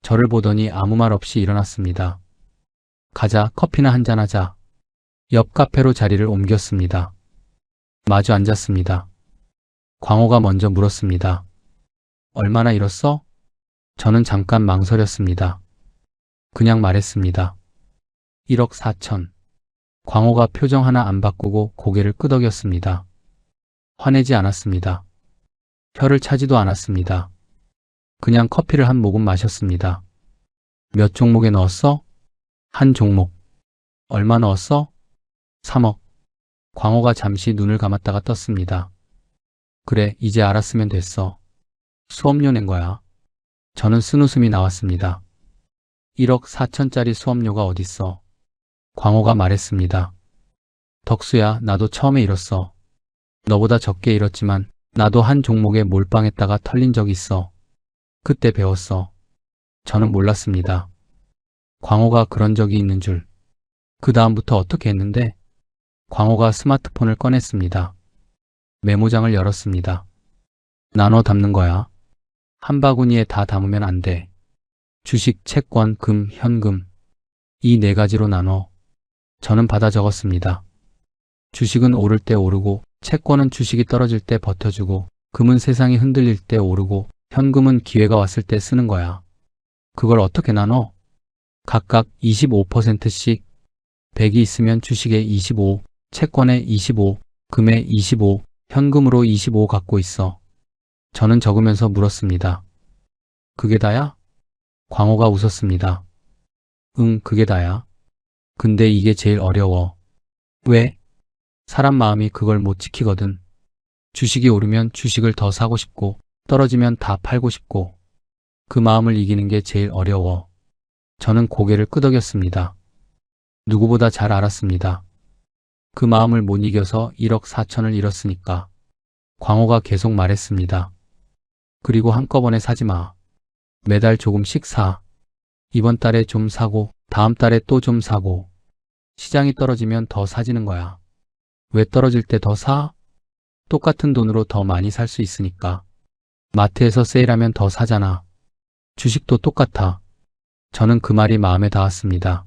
저를 보더니 아무 말 없이 일어났습니다. 가자, 커피나 한잔 하자. 옆 카페로 자리를 옮겼습니다. 마주 앉았습니다. 광호가 먼저 물었습니다. 얼마나 잃었어? 저는 잠깐 망설였습니다. 그냥 말했습니다. 1억 4천. 광호가 표정 하나 안 바꾸고 고개를 끄덕였습니다. 화내지 않았습니다. 혀를 차지도 않았습니다. 그냥 커피를 한 모금 마셨습니다. 몇 종목에 넣었어? 한 종목. 얼마 넣었어? 3억. 광호가 잠시 눈을 감았다가 떴습니다. 그래, 이제 알았으면 됐어. 수업료 낸 거야. 저는 쓴웃음이 나왔습니다. 1억 4천짜리 수업료가 어딨어? 광호가 말했습니다. 덕수야, 나도 처음에 잃었어. 너보다 적게 잃었지만 나도 한 종목에 몰빵했다가 털린 적 있어. 그때 배웠어. 저는 몰랐습니다. 광호가 그런 적이 있는 줄. 그 다음부터 어떻게 했는데? 광호가 스마트폰을 꺼냈습니다. 메모장을 열었습니다. 나눠 담는 거야. 한 바구니에 다 담으면 안 돼. 주식, 채권, 금, 현금. 이 4가지로 나눠. 저는 받아 적었습니다. 주식은 오를 때 오르고, 채권은 주식이 떨어질 때 버텨주고, 금은 세상이 흔들릴 때 오르고, 현금은 기회가 왔을 때 쓰는 거야. 그걸 어떻게 나눠? 각각 25%씩. 100이 있으면 주식에 25, 채권에 25, 금에 25, 현금으로 25 갖고 있어. 저는 적으면서 물었습니다. 그게 다야? 광호가 웃었습니다. 응, 그게 다야. 근데 이게 제일 어려워. 왜? 사람 마음이 그걸 못 지키거든. 주식이 오르면 주식을 더 사고 싶고, 떨어지면 다 팔고 싶고, 그 마음을 이기는 게 제일 어려워. 저는 고개를 끄덕였습니다. 누구보다 잘 알았습니다. 그 마음을 못 이겨서 1억 4천을 잃었으니까. 광호가 계속 말했습니다. 그리고 한꺼번에 사지 마. 매달 조금씩 사. 이번 달에 좀 사고, 다음 달에 또 좀 사고. 시장이 떨어지면 더 사지는 거야. 왜 떨어질 때 더 사? 똑같은 돈으로 더 많이 살 수 있으니까. 마트에서 세일하면 더 사잖아. 주식도 똑같아. 저는 그 말이 마음에 닿았습니다.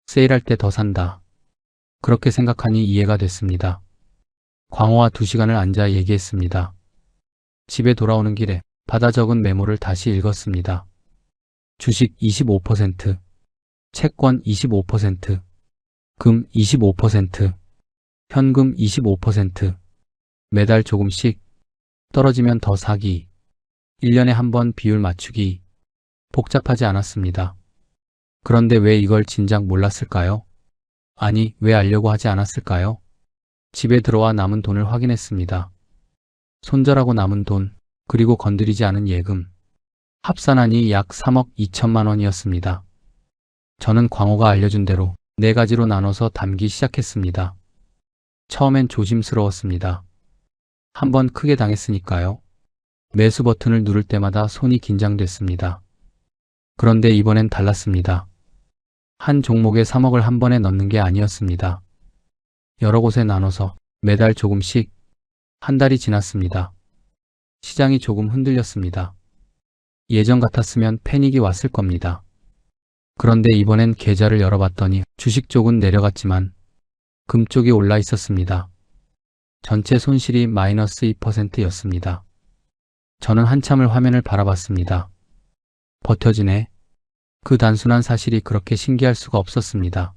세일할 때 더 산다. 그렇게 생각하니 이해가 됐습니다. 광호와 2시간을 앉아 얘기했습니다. 집에 돌아오는 길에 받아 적은 메모를 다시 읽었습니다. 주식 25%, 채권 25%, 금 25%, 현금 25%, 매달 조금씩, 떨어지면 더 사기, 1년에 한 번 비율 맞추기. 복잡하지 않았습니다. 그런데 왜 이걸 진작 몰랐을까요? 아니, 왜 알려고 하지 않았을까요? 집에 들어와 남은 돈을 확인했습니다. 손절하고 남은 돈, 그리고 건드리지 않은 예금. 합산하니 약 3억 2천만 원이었습니다. 저는 광호가 알려준 대로 4가지로 나눠서 담기 시작했습니다. 처음엔 조심스러웠습니다. 한번 크게 당했으니까요. 매수 버튼을 누를 때마다 손이 긴장됐습니다. 그런데 이번엔 달랐습니다. 한 종목에 3억을 한 번에 넣는 게 아니었습니다. 여러 곳에 나눠서 매달 조금씩. 한 달이 지났습니다. 시장이 조금 흔들렸습니다. 예전 같았으면 패닉이 왔을 겁니다. 그런데 이번엔 계좌를 열어봤더니 주식 쪽은 내려갔지만 금 쪽이 올라 있었습니다. 전체 손실이 마이너스 2%였습니다. 저는 한참을 화면을 바라봤습니다. 버텨지네. 그 단순한 사실이 그렇게 신기할 수가 없었습니다.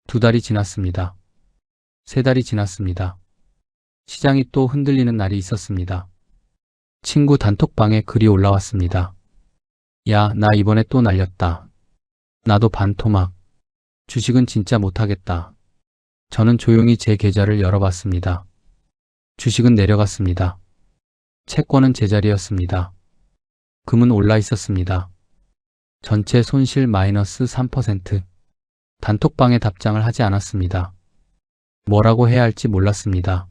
2달이 지났습니다. 3달이 지났습니다. 시장이 또 흔들리는 날이 있었습니다. 친구 단톡방에 글이 올라왔습니다. 야, 나 이번에 또 날렸다. 나도 반토막. 주식은 진짜 못하겠다. 저는 조용히 제 계좌를 열어봤습니다. 주식은 내려갔습니다. 채권은 제자리였습니다. 금은 올라 있었습니다. 전체 손실 마이너스 3%. 단톡방에 답장을 하지 않았습니다. 뭐라고 해야 할지 몰랐습니다.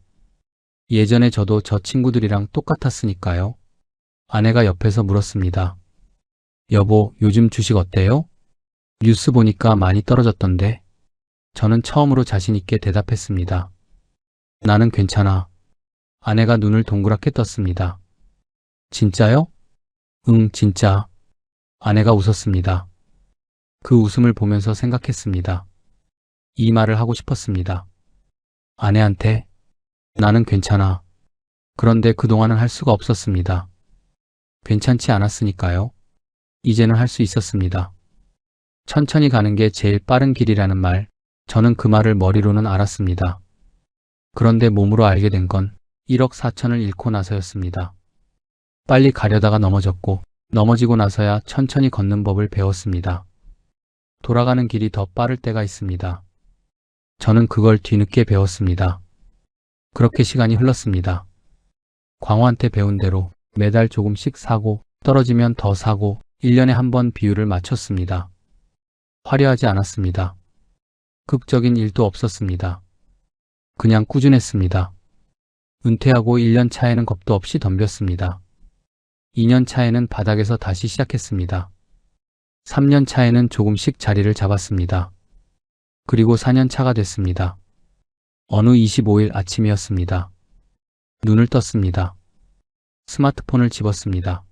예전에 저도 저 친구들이랑 똑같았으니까요. 아내가 옆에서 물었습니다. 여보, 요즘 주식 어때요? 뉴스 보니까 많이 떨어졌던데. 저는 처음으로 자신 있게 대답했습니다. 나는 괜찮아. 아내가 눈을 동그랗게 떴습니다. 진짜요? 응, 진짜. 아내가 웃었습니다. 그 웃음을 보면서 생각했습니다. 이 말을 하고 싶었습니다. 아내한테 나는 괜찮아. 그런데 그동안은 할 수가 없었습니다. 괜찮지 않았으니까요. 이제는 할 수 있었습니다. 천천히 가는 게 제일 빠른 길이라는 말, 저는 그 말을 머리로는 알았습니다. 그런데 몸으로 알게 된 건 1억 4천을 잃고 나서였습니다. 빨리 가려다가 넘어졌고, 넘어지고 나서야 천천히 걷는 법을 배웠습니다. 돌아가는 길이 더 빠를 때가 있습니다. 저는 그걸 뒤늦게 배웠습니다. 그렇게 시간이 흘렀습니다. 광호한테 배운 대로 매달 조금씩 사고, 떨어지면 더 사고, 1년에 한 번 비율을 맞췄습니다. 화려하지 않았습니다. 극적인 일도 없었습니다. 그냥 꾸준했습니다. 은퇴하고 1년 차에는 겁도 없이 덤볐습니다. 2년 차에는 바닥에서 다시 시작했습니다. 3년 차에는 조금씩 자리를 잡았습니다. 그리고 4년 차가 됐습니다. 어느 25일 아침이었습니다. 눈을 떴습니다. 스마트폰을 집었습니다.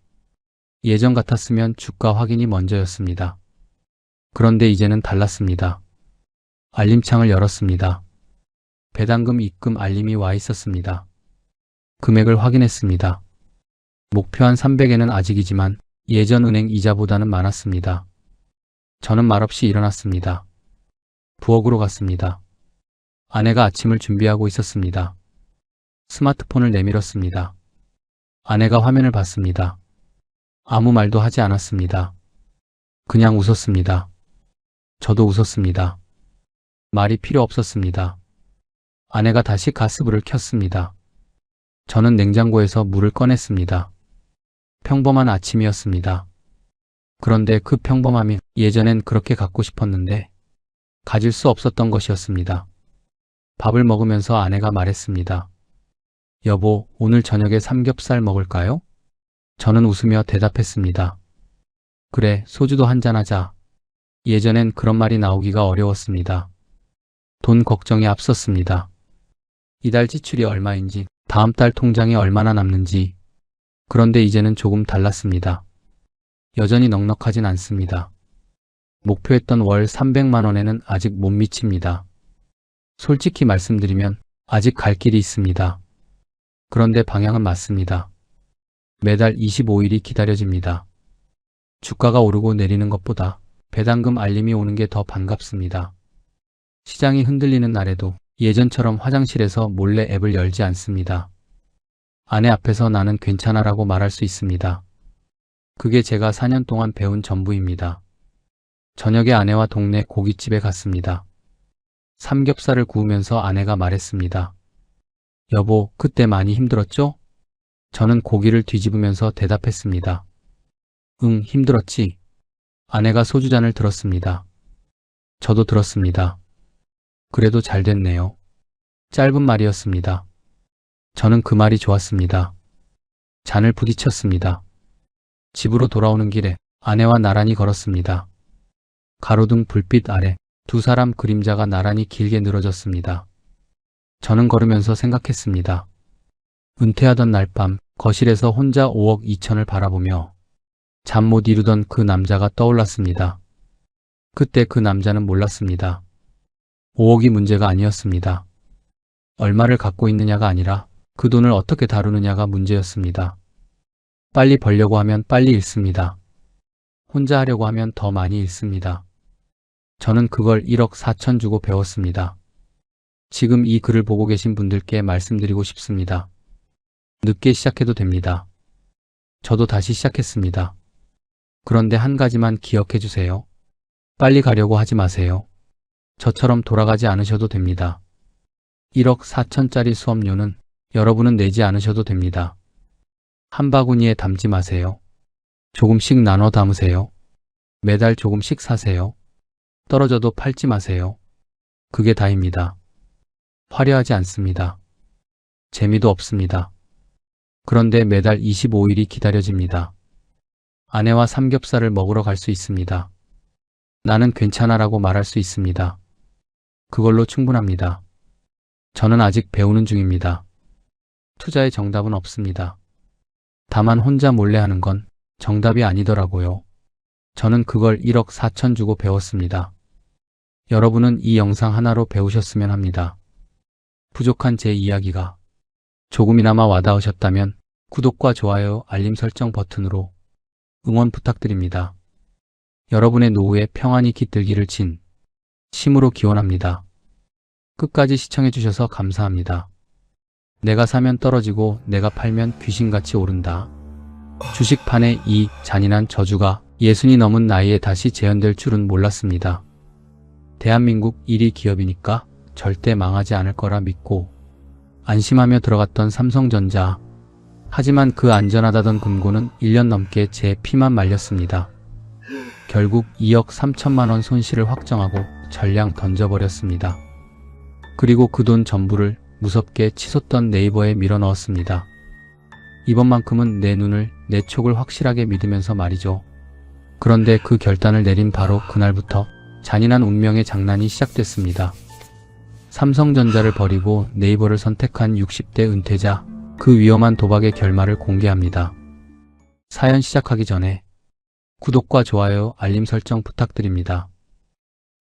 예전 같았으면 주가 확인이 먼저였습니다. 그런데 이제는 달랐습니다. 알림창을 열었습니다. 배당금 입금 알림이 와 있었습니다. 금액을 확인했습니다. 목표한 300에는 아직이지만 예전 은행 이자보다는 많았습니다. 저는 말없이 일어났습니다. 부엌으로 갔습니다. 아내가 아침을 준비하고 있었습니다. 스마트폰을 내밀었습니다. 아내가 화면을 봤습니다. 아무 말도 하지 않았습니다. 그냥 웃었습니다. 저도 웃었습니다. 말이 필요 없었습니다. 아내가 다시 가스불을 켰습니다. 저는 냉장고에서 물을 꺼냈습니다. 평범한 아침이었습니다. 그런데 그 평범함이 예전엔 그렇게 갖고 싶었는데 가질 수 없었던 것이었습니다. 밥을 먹으면서 아내가 말했습니다. 여보, 오늘 저녁에 삼겹살 먹을까요? 저는 웃으며 대답했습니다. 그래, 소주도 한잔하자. 예전엔 그런 말이 나오기가 어려웠습니다. 돈 걱정이 앞섰습니다. 이달 지출이 얼마인지, 다음 달 통장에 얼마나 남는지. 그런데 이제는 조금 달랐습니다. 여전히 넉넉하진 않습니다. 목표했던 월 300만 원에는 아직 못 미칩니다. 솔직히 말씀드리면 아직 갈 길이 있습니다. 그런데 방향은 맞습니다. 매달 25일이 기다려집니다. 주가가 오르고 내리는 것보다 배당금 알림이 오는 게 더 반갑습니다. 시장이 흔들리는 날에도 예전처럼 화장실에서 몰래 앱을 열지 않습니다. 아내 앞에서 나는 괜찮아라고 말할 수 있습니다. 그게 제가 4년 동안 배운 전부입니다. 저녁에 아내와 동네 고깃집에 갔습니다. 삼겹살을 구우면서 아내가 말했습니다. 여보, 그때 많이 힘들었죠? 저는 고기를 뒤집으면서 대답했습니다. 응, 힘들었지. 아내가 소주잔을 들었습니다. 저도 들었습니다. 그래도 잘 됐네요. 짧은 말이었습니다. 저는 그 말이 좋았습니다. 잔을 부딪혔습니다. 집으로 돌아오는 길에 아내와 나란히 걸었습니다. 가로등 불빛 아래 두 사람 그림자가 나란히 길게 늘어졌습니다. 저는 걸으면서 생각했습니다. 은퇴하던 날 밤 거실에서 혼자 5억 2천을 바라보며 잠 못 이루던 그 남자가 떠올랐습니다. 그때 그 남자는 몰랐습니다. 5억이 문제가 아니었습니다. 얼마를 갖고 있느냐가 아니라 그 돈을 어떻게 다루느냐가 문제였습니다. 빨리 벌려고 하면 빨리 잃습니다. 혼자 하려고 하면 더 많이 잃습니다. 저는 그걸 1억 4천 주고 배웠습니다. 지금 이 글을 보고 계신 분들께 말씀드리고 싶습니다. 늦게 시작해도 됩니다. 저도 다시 시작했습니다. 그런데 한 가지만 기억해 주세요. 빨리 가려고 하지 마세요. 저처럼 돌아가지 않으셔도 됩니다. 1억 4천짜리 수업료는 여러분은 내지 않으셔도 됩니다. 한 바구니에 담지 마세요. 조금씩 나눠 담으세요. 매달 조금씩 사세요. 떨어져도 팔지 마세요. 그게 다입니다. 화려하지 않습니다. 재미도 없습니다. 그런데 매달 25일이 기다려집니다. 아내와 삼겹살을 먹으러 갈 수 있습니다. 나는 괜찮아라고 말할 수 있습니다. 그걸로 충분합니다. 저는 아직 배우는 중입니다. 투자의 정답은 없습니다. 다만 혼자 몰래 하는 건 정답이 아니더라고요. 저는 그걸 1억 4천 주고 배웠습니다. 여러분은 이 영상 하나로 배우셨으면 합니다. 부족한 제 이야기가 조금이나마 와닿으셨다면 구독과 좋아요, 알림 설정 버튼으로 응원 부탁드립니다. 여러분의 노후에 평안이 깃들기를 진심으로 기원합니다. 끝까지 시청해주셔서 감사합니다. 내가 사면 떨어지고 내가 팔면 귀신같이 오른다. 주식판의 이 잔인한 저주가 60이 넘은 나이에 다시 재현될 줄은 몰랐습니다. 대한민국 1위 기업이니까 절대 망하지 않을 거라 믿고 안심하며 들어갔던 삼성전자. 하지만 그 안전하다던 금고는 1년 넘게 제 피만 말렸습니다. 결국 2억 3천만 원 손실을 확정하고 전량 던져버렸습니다. 그리고 그 돈 전부를 무섭게 치솟던 네이버에 밀어넣었습니다. 이번만큼은 내 눈을, 내 촉을 확실하게 믿으면서 말이죠. 그런데 그 결단을 내린 바로 그날부터 잔인한 운명의 장난이 시작됐습니다. 삼성전자를 버리고 네이버를 선택한 60대 은퇴자, 그 위험한 도박의 결말을 공개합니다. 사연 시작하기 전에 구독과 좋아요, 알림 설정 부탁드립니다.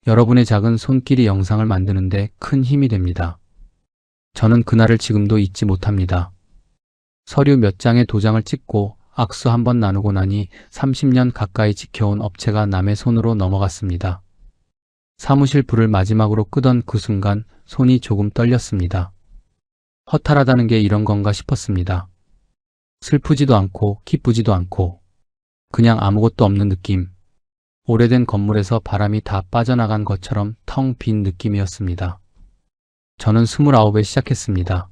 여러분의 작은 손길이 영상을 만드는데 큰 힘이 됩니다. 저는 그날을 지금도 잊지 못합니다. 서류 몇 장의 도장을 찍고 악수 한번 나누고 나니 30년 가까이 지켜온 업체가 남의 손으로 넘어갔습니다. 사무실 불을 마지막으로 끄던 그 순간 손이 조금 떨렸습니다. 허탈하다는 게 이런 건가 싶었습니다. 슬프지도 않고 기쁘지도 않고 그냥 아무것도 없는 느낌. 오래된 건물에서 바람이 다 빠져나간 것처럼 텅 빈 느낌이었습니다. 저는 29에 시작했습니다.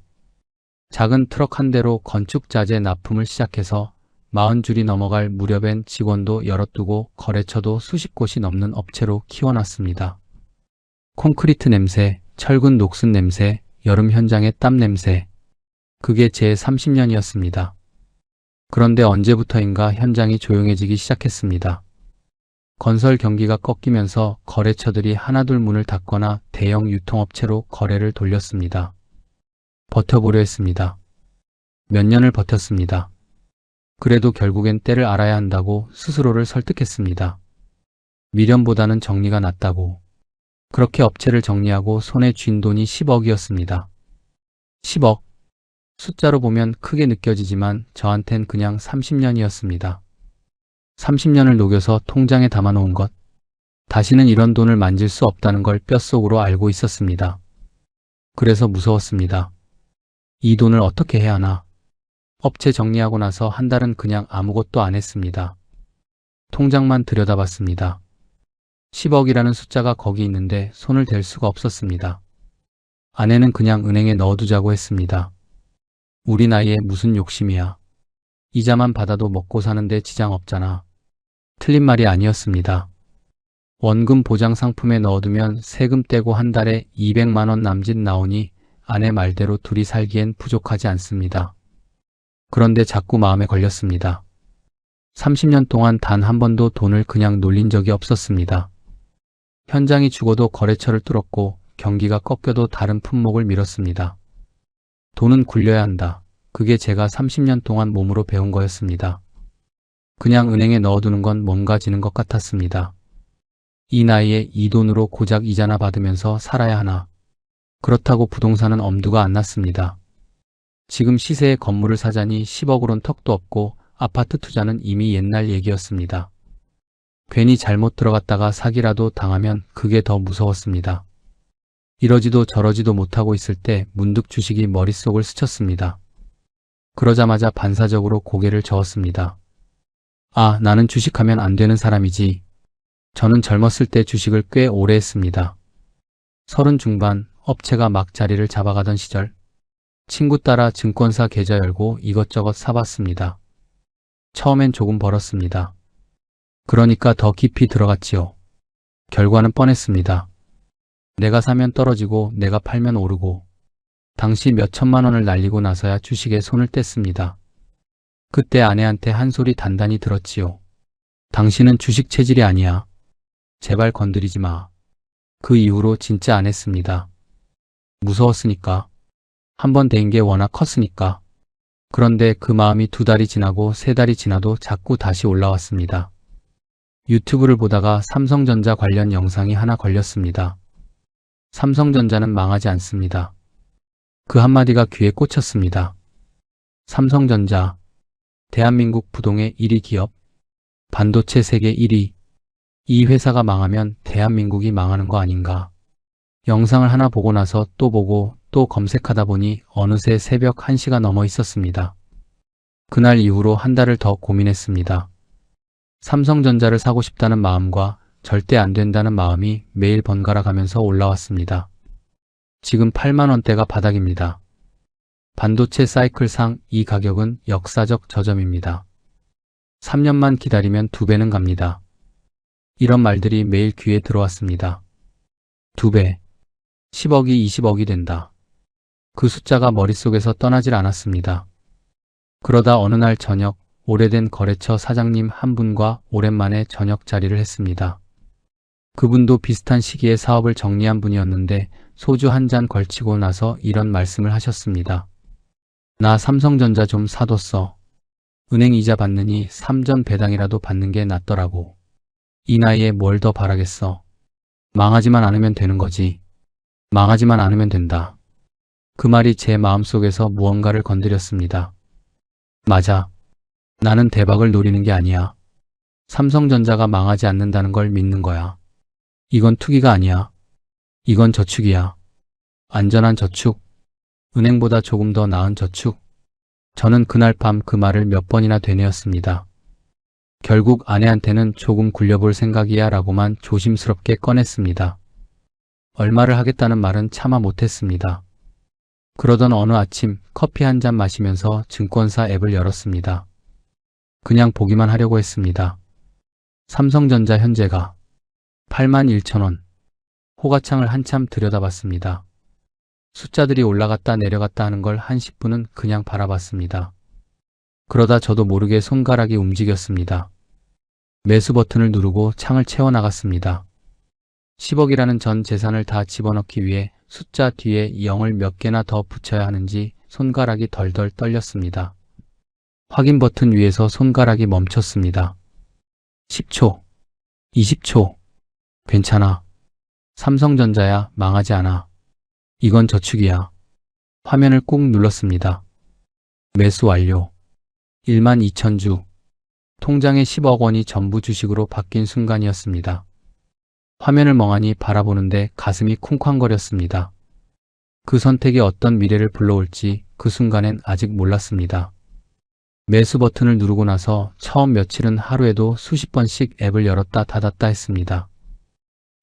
작은 트럭 한 대로 건축자재 납품을 시작해서 40줄이 넘어갈 무렵엔 직원도 열어두고 거래처도 수십 곳이 넘는 업체로 키워놨습니다. 콘크리트 냄새, 철근 녹슨 냄새, 여름 현장의 땀 냄새. 그게 제 30년이었습니다. 그런데 언제부터인가 현장이 조용해지기 시작했습니다. 건설 경기가 꺾이면서 거래처들이 하나둘 문을 닫거나 대형 유통업체로 거래를 돌렸습니다. 버텨보려 했습니다. 몇 년을 버텼습니다. 그래도 결국엔 때를 알아야 한다고 스스로를 설득했습니다. 미련보다는 정리가 낫다고. 그렇게 업체를 정리하고 손에 쥔 돈이 10억이었습니다. 10억. 숫자로 보면 크게 느껴지지만 저한텐 그냥 30년이었습니다. 30년을 녹여서 통장에 담아놓은 것. 다시는 이런 돈을 만질 수 없다는 걸 뼛속으로 알고 있었습니다. 그래서 무서웠습니다. 이 돈을 어떻게 해야 하나? 업체 정리하고 나서 한 달은 그냥 아무것도 안 했습니다. 통장만 들여다봤습니다. 10억이라는 숫자가 거기 있는데 손을 댈 수가 없었습니다. 아내는 그냥 은행에 넣어두자고 했습니다. 우리 나이에 무슨 욕심이야. 이자만 받아도 먹고 사는데 지장 없잖아. 틀린 말이 아니었습니다. 원금 보장 상품에 넣어두면 세금 떼고 한 달에 200만 원 남짓 나오니 아내 말대로 둘이 살기엔 부족하지 않습니다. 그런데 자꾸 마음에 걸렸습니다. 30년 동안 단 한 번도 돈을 그냥 놀린 적이 없었습니다. 현장이 죽어도 거래처를 뚫었고 경기가 꺾여도 다른 품목을 밀었습니다. 돈은 굴려야 한다. 그게 제가 30년 동안 몸으로 배운 거였습니다. 그냥 은행에 넣어두는 건 뭔가 지는 것 같았습니다. 이 나이에 이 돈으로 고작 이자나 받으면서 살아야 하나. 그렇다고 부동산은 엄두가 안 났습니다. 지금 시세의 건물을 사자니 10억으론 턱도 없고 아파트 투자는 이미 옛날 얘기였습니다. 괜히 잘못 들어갔다가 사기라도 당하면 그게 더 무서웠습니다. 이러지도 저러지도 못하고 있을 때 문득 주식이 머릿속을 스쳤습니다. 그러자마자 반사적으로 고개를 저었습니다. 아, 나는 주식하면 안 되는 사람이지. 저는 젊었을 때 주식을 꽤 오래 했습니다. 30 중반, 업체가 막 자리를 잡아가던 시절, 친구 따라 증권사 계좌 열고 이것저것 사봤습니다. 처음엔 조금 벌었습니다. 그러니까 더 깊이 들어갔지요. 결과는 뻔했습니다. 내가 사면 떨어지고 내가 팔면 오르고, 당시 몇 천만 원을 날리고 나서야 주식에 손을 뗐습니다. 그때 아내한테 한 소리 단단히 들었지요. 당신은 주식 체질이 아니야. 제발 건드리지 마. 그 이후로 진짜 안 했습니다. 무서웠으니까. 한 번 된 게 워낙 컸으니까. 그런데 그 마음이 2달이 지나고 3달이 지나도 자꾸 다시 올라왔습니다. 유튜브를 보다가 삼성전자 관련 영상이 하나 걸렸습니다. 삼성전자는 망하지 않습니다. 그 한마디가 귀에 꽂혔습니다. 삼성전자, 대한민국 부동의 1위 기업, 반도체 세계 1위. 이 회사가 망하면 대한민국이 망하는 거 아닌가. 영상을 하나 보고 나서 또 보고 또 검색하다 보니 어느새 새벽 1시가 넘어 있었습니다. 그날 이후로 한 달을 더 고민했습니다. 삼성전자를 사고 싶다는 마음과 절대 안 된다는 마음이 매일 번갈아 가면서 올라왔습니다. 지금 8만 원대가 바닥입니다. 반도체 사이클상 이 가격은 역사적 저점입니다. 3년만 기다리면 2배는 갑니다. 이런 말들이 매일 귀에 들어왔습니다. 2배, 10억이 20억이 된다. 그 숫자가 머릿속에서 떠나질 않았습니다. 그러다 어느 날 저녁, 오래된 거래처 사장님 한 분과 오랜만에 저녁 자리를 했습니다. 그분도 비슷한 시기에 사업을 정리한 분이었는데 소주 한 잔 걸치고 나서 이런 말씀을 하셨습니다. 나 삼성전자 좀 사뒀어. 은행 이자 받느니 3전 배당이라도 받는 게 낫더라고. 이 나이에 뭘 더 바라겠어. 망하지만 않으면 되는 거지. 망하지만 않으면 된다. 그 말이 제 마음속에서 무언가를 건드렸습니다. 맞아. 나는 대박을 노리는 게 아니야. 삼성전자가 망하지 않는다는 걸 믿는 거야. 이건 투기가 아니야. 이건 저축이야. 안전한 저축. 은행보다 조금 더 나은 저축. 저는 그날 밤 그 말을 몇 번이나 되뇌었습니다. 결국 아내한테는 조금 굴려볼 생각이야 라고만 조심스럽게 꺼냈습니다. 얼마를 하겠다는 말은 차마 못했습니다. 그러던 어느 아침 커피 한 잔 마시면서 증권사 앱을 열었습니다. 그냥 보기만 하려고 했습니다. 삼성전자 현재가 81,000원. 호가창을 한참 들여다봤습니다. 숫자들이 올라갔다 내려갔다 하는 걸 한 10분은 그냥 바라봤습니다. 그러다 저도 모르게 손가락이 움직였습니다. 매수 버튼을 누르고 창을 채워나갔습니다. 10억이라는 전 재산을 다 집어넣기 위해 숫자 뒤에 0을 몇 개나 더 붙여야 하는지 손가락이 덜덜 떨렸습니다. 확인 버튼 위에서 손가락이 멈췄습니다. 10초, 20초. 괜찮아. 삼성전자야, 망하지 않아. 이건 저축이야. 화면을 꾹 눌렀습니다. 매수 완료. 12,000주. 통장에 10억 원이 전부 주식으로 바뀐 순간이었습니다. 화면을 멍하니 바라보는데 가슴이 쿵쾅거렸습니다. 그 선택이 어떤 미래를 불러올지 그 순간엔 아직 몰랐습니다. 매수 버튼을 누르고 나서 처음 며칠은 하루에도 수십 번씩 앱을 열었다 닫았다 했습니다.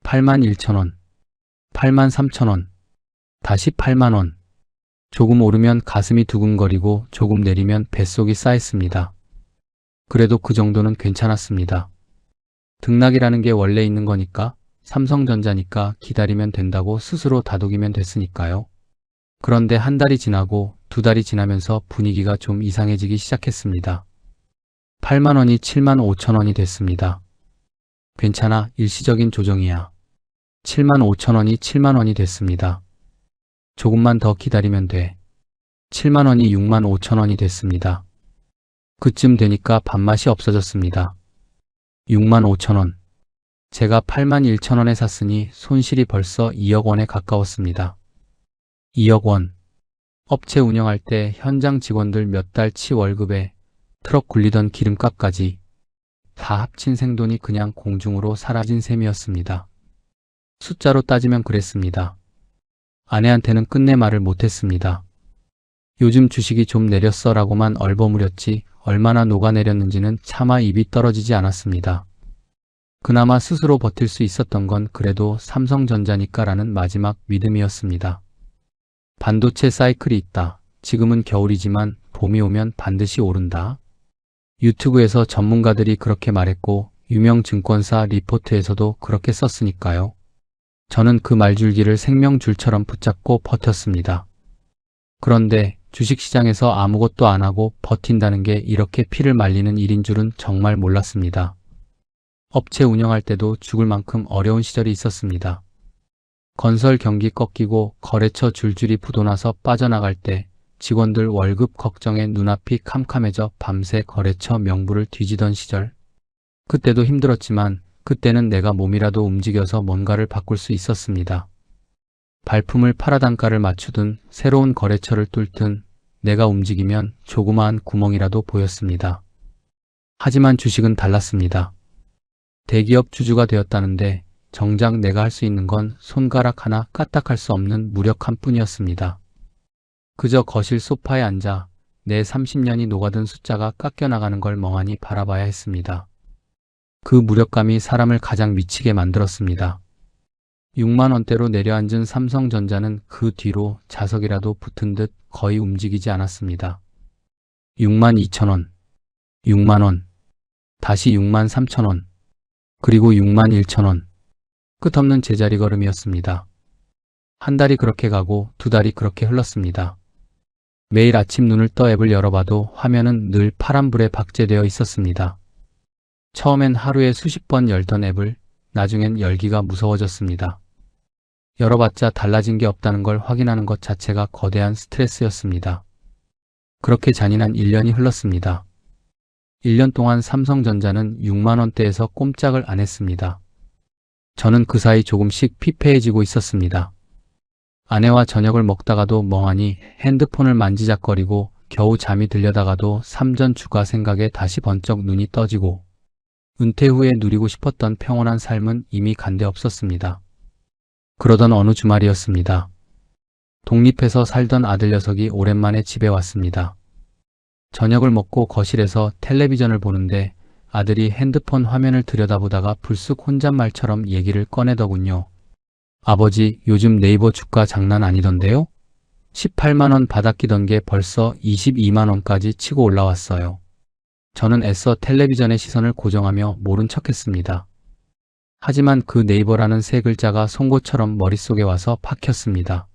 81,000원, 83,000원, 다시 8만원. 조금 오르면 가슴이 두근거리고 조금 내리면 뱃속이 싸했습니다. 그래도 그 정도는 괜찮았습니다. 등락이라는 게 원래 있는 거니까, 삼성전자니까 기다리면 된다고 스스로 다독이면 됐으니까요. 그런데 한 달이 지나고 2달이 지나면서 분위기가 좀 이상해지기 시작했습니다. 8만원이 7만 5천원이 됐습니다. 괜찮아, 일시적인 조정이야. 7만 5천원이 7만원이 됐습니다. 조금만 더 기다리면 돼. 7만원이 6만 5천원이 됐습니다. 그쯤 되니까 밥맛이 없어졌습니다. 6만 5천원. 제가 8만 1천원에 샀으니 손실이 벌써 2억 원에 가까웠습니다. 2억 원. 업체 운영할 때 현장 직원들 몇 달치 월급에 트럭 굴리던 기름값까지 다 합친 생돈이 그냥 공중으로 사라진 셈이었습니다. 숫자로 따지면 그랬습니다. 아내한테는 끝내 말을 못했습니다. 요즘 주식이 좀 내렸어 라고만 얼버무렸지 얼마나 녹아내렸는지는 차마 입이 떨어지지 않았습니다. 그나마 스스로 버틸 수 있었던 건 그래도 삼성전자니까라는 마지막 믿음이었습니다. 반도체 사이클이 있다. 지금은 겨울이지만 봄이 오면 반드시 오른다. 유튜브에서 전문가들이 그렇게 말했고 유명 증권사 리포트에서도 그렇게 썼으니까요. 저는 그 말줄기를 생명줄처럼 붙잡고 버텼습니다. 그런데 주식시장에서 아무것도 안 하고 버틴다는 게 이렇게 피를 말리는 일인 줄은 정말 몰랐습니다. 업체 운영할 때도 죽을 만큼 어려운 시절이 있었습니다. 건설 경기 꺾이고 거래처 줄줄이 부도나서 빠져나갈 때 직원들 월급 걱정에 눈앞이 캄캄해져 밤새 거래처 명부를 뒤지던 시절. 그때도 힘들었지만 그때는 내가 몸이라도 움직여서 뭔가를 바꿀 수 있었습니다. 발품을 팔아 단가를 맞추든 새로운 거래처를 뚫든 내가 움직이면 조그마한 구멍이라도 보였습니다. 하지만 주식은 달랐습니다. 대기업 주주가 되었다는데 정작 내가 할 수 있는 건 손가락 하나 까딱할 수 없는 무력함 뿐이었습니다. 그저 거실 소파에 앉아 내 30년이 녹아든 숫자가 깎여나가는 걸 멍하니 바라봐야 했습니다. 그 무력감이 사람을 가장 미치게 만들었습니다. 6만 원대로 내려앉은 삼성전자는 그 뒤로 자석이라도 붙은 듯 거의 움직이지 않았습니다. 6만 2천 원, 6만 원, 다시 6만 3천 원, 그리고 6만 1천 원. 끝없는 제자리 걸음이었습니다. 한 달이 그렇게 가고 두 달이 그렇게 흘렀습니다. 매일 아침 눈을 떠 앱을 열어봐도 화면은 늘 파란불에 박제되어 있었습니다. 처음엔 하루에 수십 번 열던 앱을 나중엔 열기가 무서워졌습니다. 열어봤자 달라진 게 없다는 걸 확인하는 것 자체가 거대한 스트레스였습니다. 그렇게 잔인한 1년이 흘렀습니다. 1년 동안 삼성전자는 6만 원대에서 꼼짝을 안 했습니다. 저는 그 사이 조금씩 피폐해지고 있었습니다. 아내와 저녁을 먹다가도 멍하니 핸드폰을 만지작거리고 겨우 잠이 들려다가도 삼전 주가 생각에 다시 번쩍 눈이 떠지고 은퇴 후에 누리고 싶었던 평온한 삶은 이미 간데 없었습니다. 그러던 어느 주말이었습니다. 독립해서 살던 아들 녀석이 오랜만에 집에 왔습니다. 저녁을 먹고 거실에서 텔레비전을 보는데 아들이 핸드폰 화면을 들여다보다가 불쑥 혼잣말처럼 얘기를 꺼내더군요. 아버지, 요즘 네이버 주가 장난 아니던데요? 18만 원 바닥기던 게 벌써 22만 원까지 치고 올라왔어요. 저는 애써 텔레비전의 시선을 고정하며 모른 척했습니다. 하지만 그 네이버라는 세 글자가 송곳처럼 머릿속에 와서 박혔습니다.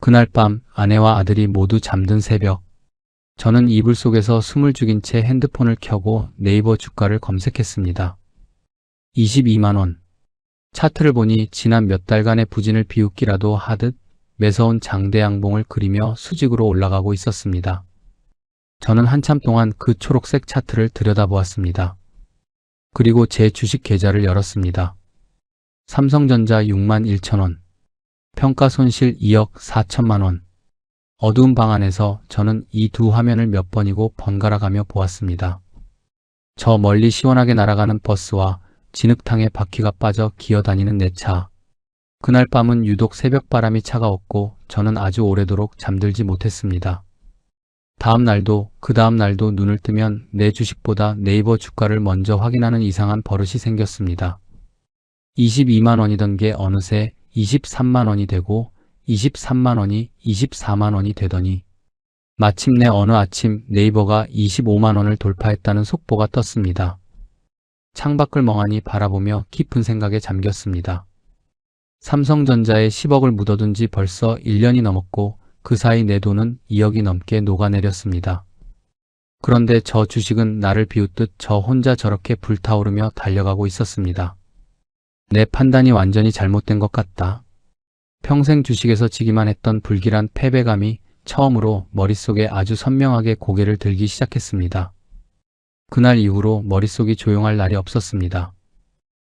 그날 밤 아내와 아들이 모두 잠든 새벽, 저는 이불 속에서 숨을 죽인 채 핸드폰을 켜고 네이버 주가를 검색했습니다. 22만 원. 차트를 보니 지난 몇 달간의 부진을 비웃기라도 하듯 매서운 장대양봉을 그리며 수직으로 올라가고 있었습니다. 저는 한참 동안 그 초록색 차트를 들여다보았습니다. 그리고 제 주식 계좌를 열었습니다. 삼성전자 6만 1천 원. 평가 손실 2억 4천만 원. 어두운 방 안에서 저는 이 두 화면을 몇 번이고 번갈아 가며 보았습니다. 저 멀리 시원하게 날아가는 버스와 진흙탕에 바퀴가 빠져 기어다니는 내 차. 그날 밤은 유독 새벽바람이 차가웠고 저는 아주 오래도록 잠들지 못했습니다. 다음 날도 그 다음 날도 눈을 뜨면 내 주식보다 네이버 주가를 먼저 확인하는 이상한 버릇이 생겼습니다. 22만 원이던 게 어느새 23만 원이 되고 23만 원이 24만 원이 되더니 마침내 어느 아침 네이버가 25만 원을 돌파했다는 속보가 떴습니다. 창밖을 멍하니 바라보며 깊은 생각에 잠겼습니다. 삼성전자에 10억을 묻어둔 지 벌써 1년이 넘었고 그 사이 내 돈은 2억이 넘게 녹아내렸습니다. 그런데 저 주식은 나를 비웃듯 저 혼자 저렇게 불타오르며 달려가고 있었습니다. 내 판단이 완전히 잘못된 것 같다. 평생 주식에서 지기만 했던 불길한 패배감이 처음으로 머릿속에 아주 선명하게 고개를 들기 시작했습니다. 그날 이후로 머릿속이 조용할 날이 없었습니다.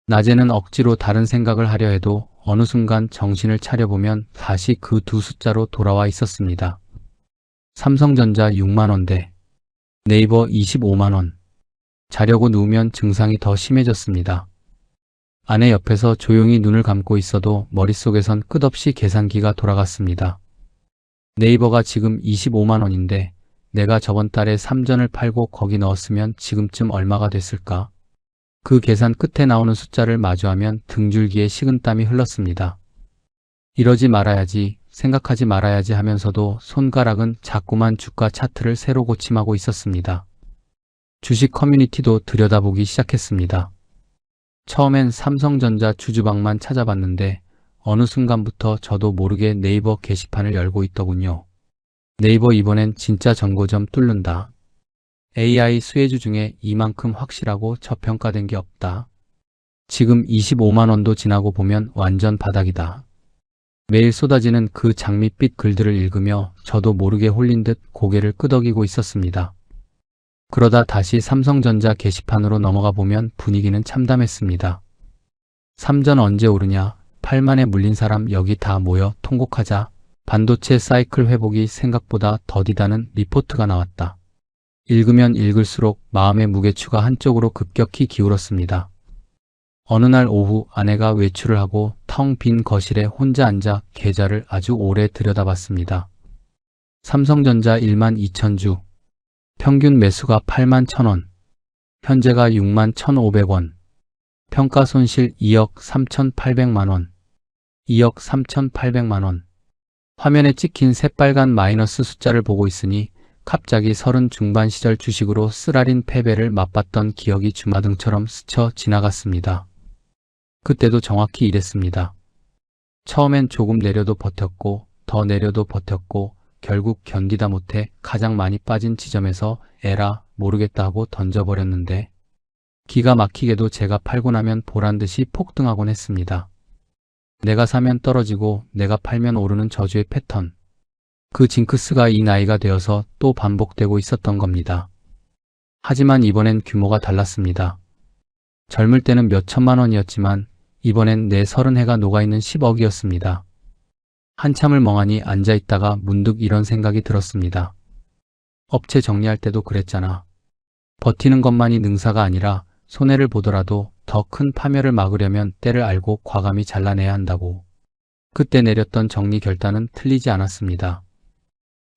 낮에는 억지로 다른 생각을 하려 해도 어느 순간 정신을 차려보면 다시 그 두 숫자로 돌아와 있었습니다. 삼성전자 6만 원대, 네이버 25만 원. 자려고 누우면 증상이 더 심해졌습니다. 아내 옆에서 조용히 눈을 감고 있어도 머릿속에선 끝없이 계산기가 돌아갔습니다. 네이버가 지금 25만 원인데 내가 저번 달에 3전을 팔고 거기 넣었으면 지금쯤 얼마가 됐을까? 그 계산 끝에 나오는 숫자를 마주하면 등줄기에 식은땀이 흘렀습니다. 이러지 말아야지, 생각하지 말아야지 하면서도 손가락은 자꾸만 주가 차트를 새로 고침하고 있었습니다. 주식 커뮤니티도 들여다보기 시작했습니다. 처음엔 삼성전자 주주방만 찾아봤는데 어느 순간부터 저도 모르게 네이버 게시판을 열고 있더군요. 네이버 이번엔 진짜 전고점 뚫는다. AI 수혜주 중에 이만큼 확실하고 저평가된 게 없다. 지금 25만 원도 지나고 보면 완전 바닥이다. 매일 쏟아지는 그 장밋빛 글들을 읽으며 저도 모르게 홀린 듯 고개를 끄덕이고 있었습니다. 그러다 다시 삼성전자 게시판으로 넘어가 보면 분위기는 참담했습니다. 3전 언제 오르냐, 8만에 물린 사람 여기 다 모여 통곡하자, 반도체 사이클 회복이 생각보다 더디다는 리포트가 나왔다. 읽으면 읽을수록 마음의 무게추가 한쪽으로 급격히 기울었습니다. 어느 날 오후 아내가 외출을 하고 텅 빈 거실에 혼자 앉아 계좌를 아주 오래 들여다봤습니다. 삼성전자 1만 2천 주, 평균 매수가 8만 1,000원, 현재가 6만 1,500원, 평가 손실 2억 3,800만 원, 2억 3,800만 원. 화면에 찍힌 새빨간 마이너스 숫자를 보고 있으니 갑자기 30 중반 시절 주식으로 쓰라린 패배를 맛봤던 기억이 주마등처럼 스쳐 지나갔습니다. 그때도 정확히 이랬습니다. 처음엔 조금 내려도 버텼고 더 내려도 버텼고 결국 견디다 못해 가장 많이 빠진 지점에서 에라 모르겠다 하고 던져버렸는데 기가 막히게도 제가 팔고 나면 보란듯이 폭등하곤 했습니다. 내가 사면 떨어지고 내가 팔면 오르는 저주의 패턴. 그 징크스가 이 나이가 되어서 또 반복되고 있었던 겁니다. 하지만 이번엔 규모가 달랐습니다. 젊을 때는 몇 천만 원이었지만 이번엔 내 30해가 녹아있는 10억이었습니다. 한참을 멍하니 앉아있다가 문득 이런 생각이 들었습니다. 업체 정리할 때도 그랬잖아. 버티는 것만이 능사가 아니라 손해를 보더라도 더 큰 파멸을 막으려면 때를 알고 과감히 잘라내야 한다고. 그때 내렸던 정리 결단은 틀리지 않았습니다.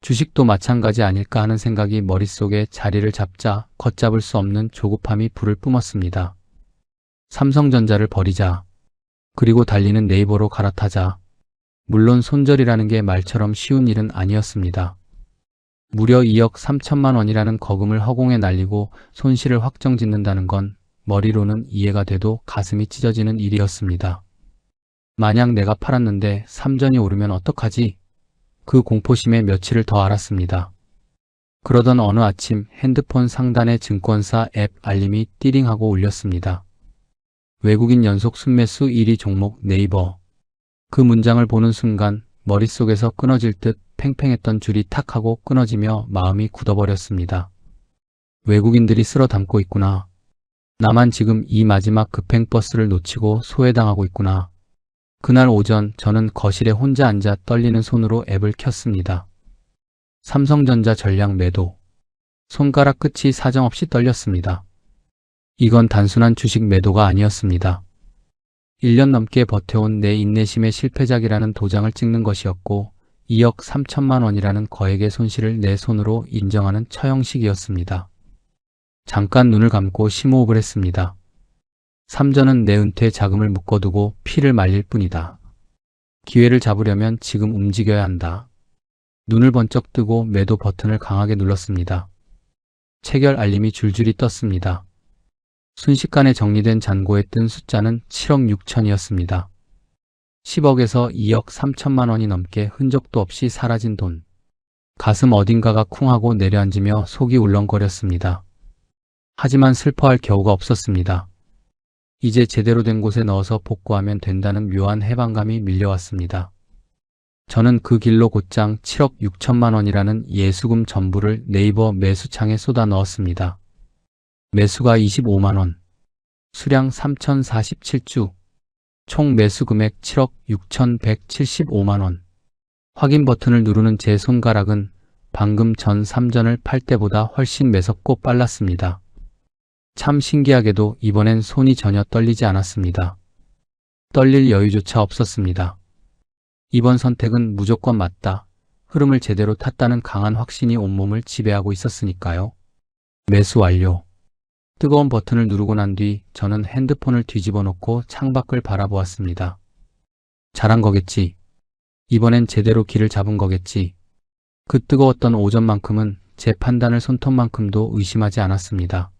주식도 마찬가지 아닐까 하는 생각이 머릿속에 자리를 잡자 걷잡을 수 없는 조급함이 불을 뿜었습니다. 삼성전자를 버리자. 그리고 달리는 네이버로 갈아타자. 물론 손절이라는 게 말처럼 쉬운 일은 아니었습니다. 무려 2억 3천만 원이라는 거금을 허공에 날리고 손실을 확정짓는다는 건 머리로는 이해가 돼도 가슴이 찢어지는 일이었습니다. 만약 내가 팔았는데 3전이 오르면 어떡하지? 그 공포심에 며칠을 더 앓았습니다. 그러던 어느 아침 핸드폰 상단의 증권사 앱 알림이 띠링하고 울렸습니다. 외국인 연속 순매수 1위 종목 네이버. 그 문장을 보는 순간 머릿속에서 끊어질 듯 팽팽했던 줄이 탁 하고 끊어지며 마음이 굳어버렸습니다. 외국인들이 쓸어 담고 있구나. 나만 지금 이 마지막 급행버스를 놓치고 소외당하고 있구나. 그날 오전 저는 거실에 혼자 앉아 떨리는 손으로 앱을 켰습니다. 삼성전자 전량 매도. 손가락 끝이 사정없이 떨렸습니다. 이건 단순한 주식 매도가 아니었습니다. 1년 넘게 버텨온 내 인내심의 실패작이라는 도장을 찍는 것이었고 2억 3천만 원이라는 거액의 손실을 내 손으로 인정하는 처형식이었습니다. 잠깐 눈을 감고 심호흡을 했습니다. 3전은 내 은퇴 자금을 묶어두고 피를 말릴 뿐이다. 기회를 잡으려면 지금 움직여야 한다. 눈을 번쩍 뜨고 매도 버튼을 강하게 눌렀습니다. 체결 알림이 줄줄이 떴습니다. 순식간에 정리된 잔고에 뜬 숫자는 7억 6천이었습니다. 10억에서 2억 3천만 원이 넘게 흔적도 없이 사라진 돈. 가슴 어딘가가 쿵하고 내려앉으며 속이 울렁거렸습니다. 하지만 슬퍼할 겨우가 없었습니다. 이제 제대로 된 곳에 넣어서 복구하면 된다는 묘한 해방감이 밀려왔습니다. 저는 그 길로 곧장 7억 6천만 원이라는 예수금 전부를 네이버 매수창에 쏟아 넣었습니다. 매수가 25만 원, 수량 3,047주, 총 매수 금액 7억 6,175만 원. 확인 버튼을 누르는 제 손가락은 방금 전 3전을 팔 때보다 훨씬 매섭고 빨랐습니다. 참 신기하게도 이번엔 손이 전혀 떨리지 않았습니다. 떨릴 여유조차 없었습니다. 이번 선택은 무조건 맞다. 흐름을 제대로 탔다는 강한 확신이 온몸을 지배하고 있었으니까요. 매수 완료. 뜨거운 버튼을 누르고 난 뒤 저는 핸드폰을 뒤집어 놓고 창밖을 바라보았습니다. 잘한 거겠지. 이번엔 제대로 길을 잡은 거겠지. 그 뜨거웠던 오전만큼은 제 판단을 손톱만큼도 의심하지 않았습니다.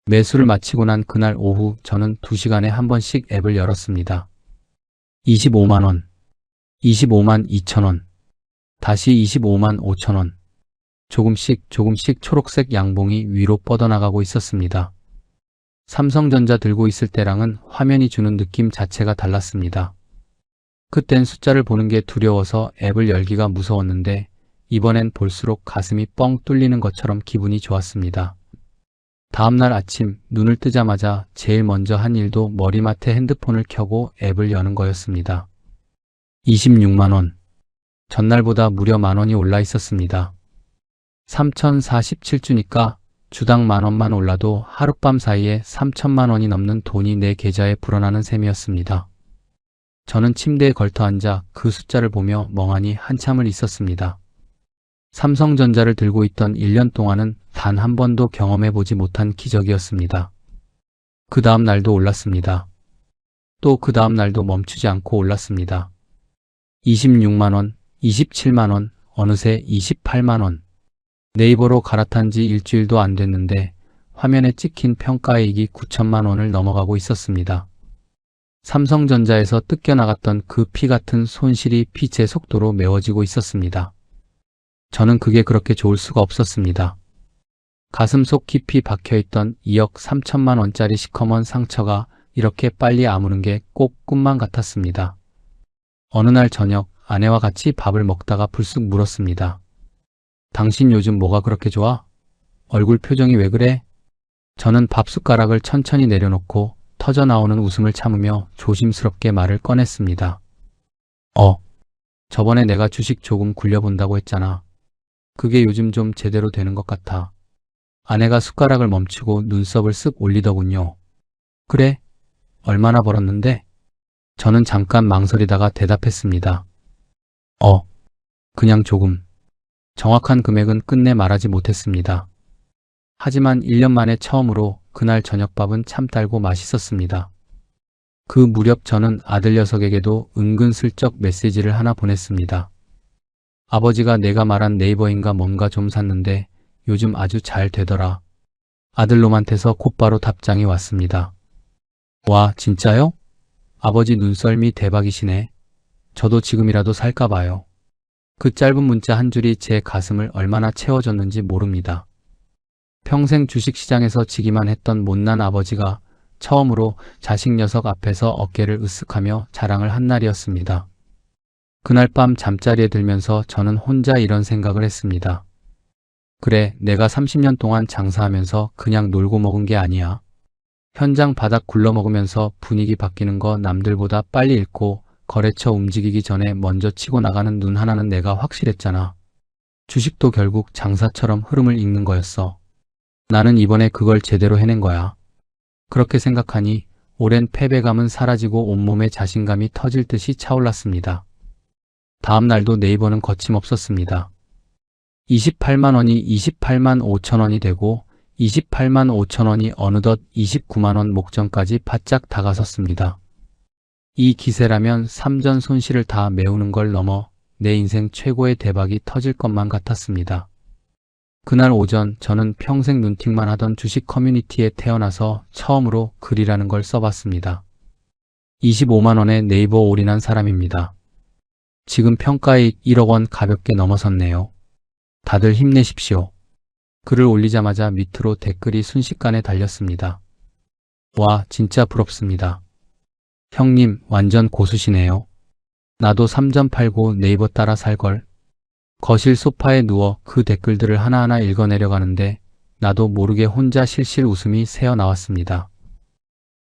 매수를 마치고 난 그날 오후 저는 2시간에 한 번씩 앱을 열었습니다. 25만 원, 25만 2천 원, 다시 25만 5천 원. 조금씩 초록색 양봉이 위로 뻗어나가고 있었습니다. 삼성전자 들고 있을 때랑은 화면이 주는 느낌 자체가 달랐습니다. 그땐 숫자를 보는 게 두려워서 앱을 열기가 무서웠는데 이번엔 볼수록 가슴이 뻥 뚫리는 것처럼 기분이 좋았습니다. 다음날 아침 눈을 뜨자마자 제일 먼저 한 일도 머리맡에 핸드폰을 켜고 앱을 여는 거였습니다. 26만 원. 전날보다 무려 만원이 올라 있었습니다. 3047주니까 주당 만원만 올라도 하룻밤 사이에 3천만 원이 넘는 돈이 내 계좌에 불어나는 셈이었습니다. 저는 침대에 걸터 앉아 그 숫자를 보며 멍하니 한참을 있었습니다. 삼성전자를 들고 있던 1년 동안은 단 한 번도 경험해보지 못한 기적이었습니다. 그 다음 날도 올랐습니다. 또 그 다음 날도 멈추지 않고 올랐습니다. 26만 원, 27만 원, 어느새 28만 원. 네이버로 갈아탄 지 일주일도 안 됐는데 화면에 찍힌 평가이익이 9천만 원을 넘어가고 있었습니다. 삼성전자에서 뜯겨나갔던 그 피 같은 손실이 빛의 속도로 메워지고 있었습니다. 저는 그게 그렇게 좋을 수가 없었습니다. 가슴속 깊이 박혀있던 2억 3천만 원짜리 시커먼 상처가 이렇게 빨리 아무는 게 꼭 꿈만 같았습니다. 어느 날 저녁 아내와 같이 밥을 먹다가 불쑥 물었습니다. 당신 요즘 뭐가 그렇게 좋아? 얼굴 표정이 왜 그래? 저는 밥 숟가락을 천천히 내려놓고 터져나오는 웃음을 참으며 조심스럽게 말을 꺼냈습니다. 저번에 내가 주식 조금 굴려본다고 했잖아. 그게 요즘 좀 제대로 되는 것 같아. 아내가 숟가락을 멈추고 눈썹을 쓱 올리더군요. 그래? 얼마나 벌었는데? 저는 잠깐 망설이다가 대답했습니다. 그냥 조금. 정확한 금액은 끝내 말하지 못했습니다. 하지만 1년 만에 처음으로 그날 저녁밥은 참 달고 맛있었습니다. 그 무렵 저는 아들 녀석에게도 은근슬쩍 메시지를 하나 보냈습니다. 아버지가 내가 말한 네이버인가 뭔가 좀 샀는데 요즘 아주 잘 되더라. 아들 놈한테서 곧바로 답장이 왔습니다. 와, 진짜요? 아버지 눈썰미 대박이시네. 저도 지금이라도 살까 봐요. 그 짧은 문자 한 줄이 제 가슴을 얼마나 채워줬는지 모릅니다. 평생 주식시장에서 지기만 했던 못난 아버지가 처음으로 자식 녀석 앞에서 어깨를 으쓱하며 자랑을 한 날이었습니다. 그날 밤 잠자리에 들면서 저는 혼자 이런 생각을 했습니다. 그래, 내가 30년 동안 장사하면서 그냥 놀고 먹은 게 아니야. 현장 바닥 굴러먹으면서 분위기 바뀌는 거 남들보다 빨리 읽고 거래처 움직이기 전에 먼저 치고 나가는 눈 하나는 내가 확실했잖아. 주식도 결국 장사처럼 흐름을 읽는 거였어. 나는 이번에 그걸 제대로 해낸 거야. 그렇게 생각하니 오랜 패배감은 사라지고 온몸에 자신감이 터질 듯이 차올랐습니다. 다음 날도 네이버는 거침없었습니다. 28만 원이 28만 5천 원이 되고 28만 5천 원이 어느덧 29만 원 목전까지 바짝 다가섰습니다. 이 기세라면 3전 손실을 다 메우는 걸 넘어 내 인생 최고의 대박이 터질 것만 같았습니다. 그날 오전 저는 평생 눈팅만 하던 주식 커뮤니티에 태어나서 처음으로 글이라는 걸 써봤습니다. 25만 원에 네이버 올인한 사람입니다. 지금 평가이익 1억 원 가볍게 넘어섰네요. 다들 힘내십시오. 글을 올리자마자 밑으로 댓글이 순식간에 달렸습니다. 와, 진짜 부럽습니다. 형님 완전 고수시네요. 나도 3전 팔고 네이버 따라 살걸. 거실 소파에 누워 그 댓글들을 하나하나 읽어내려가는데 나도 모르게 혼자 실실 웃음이 새어나왔습니다.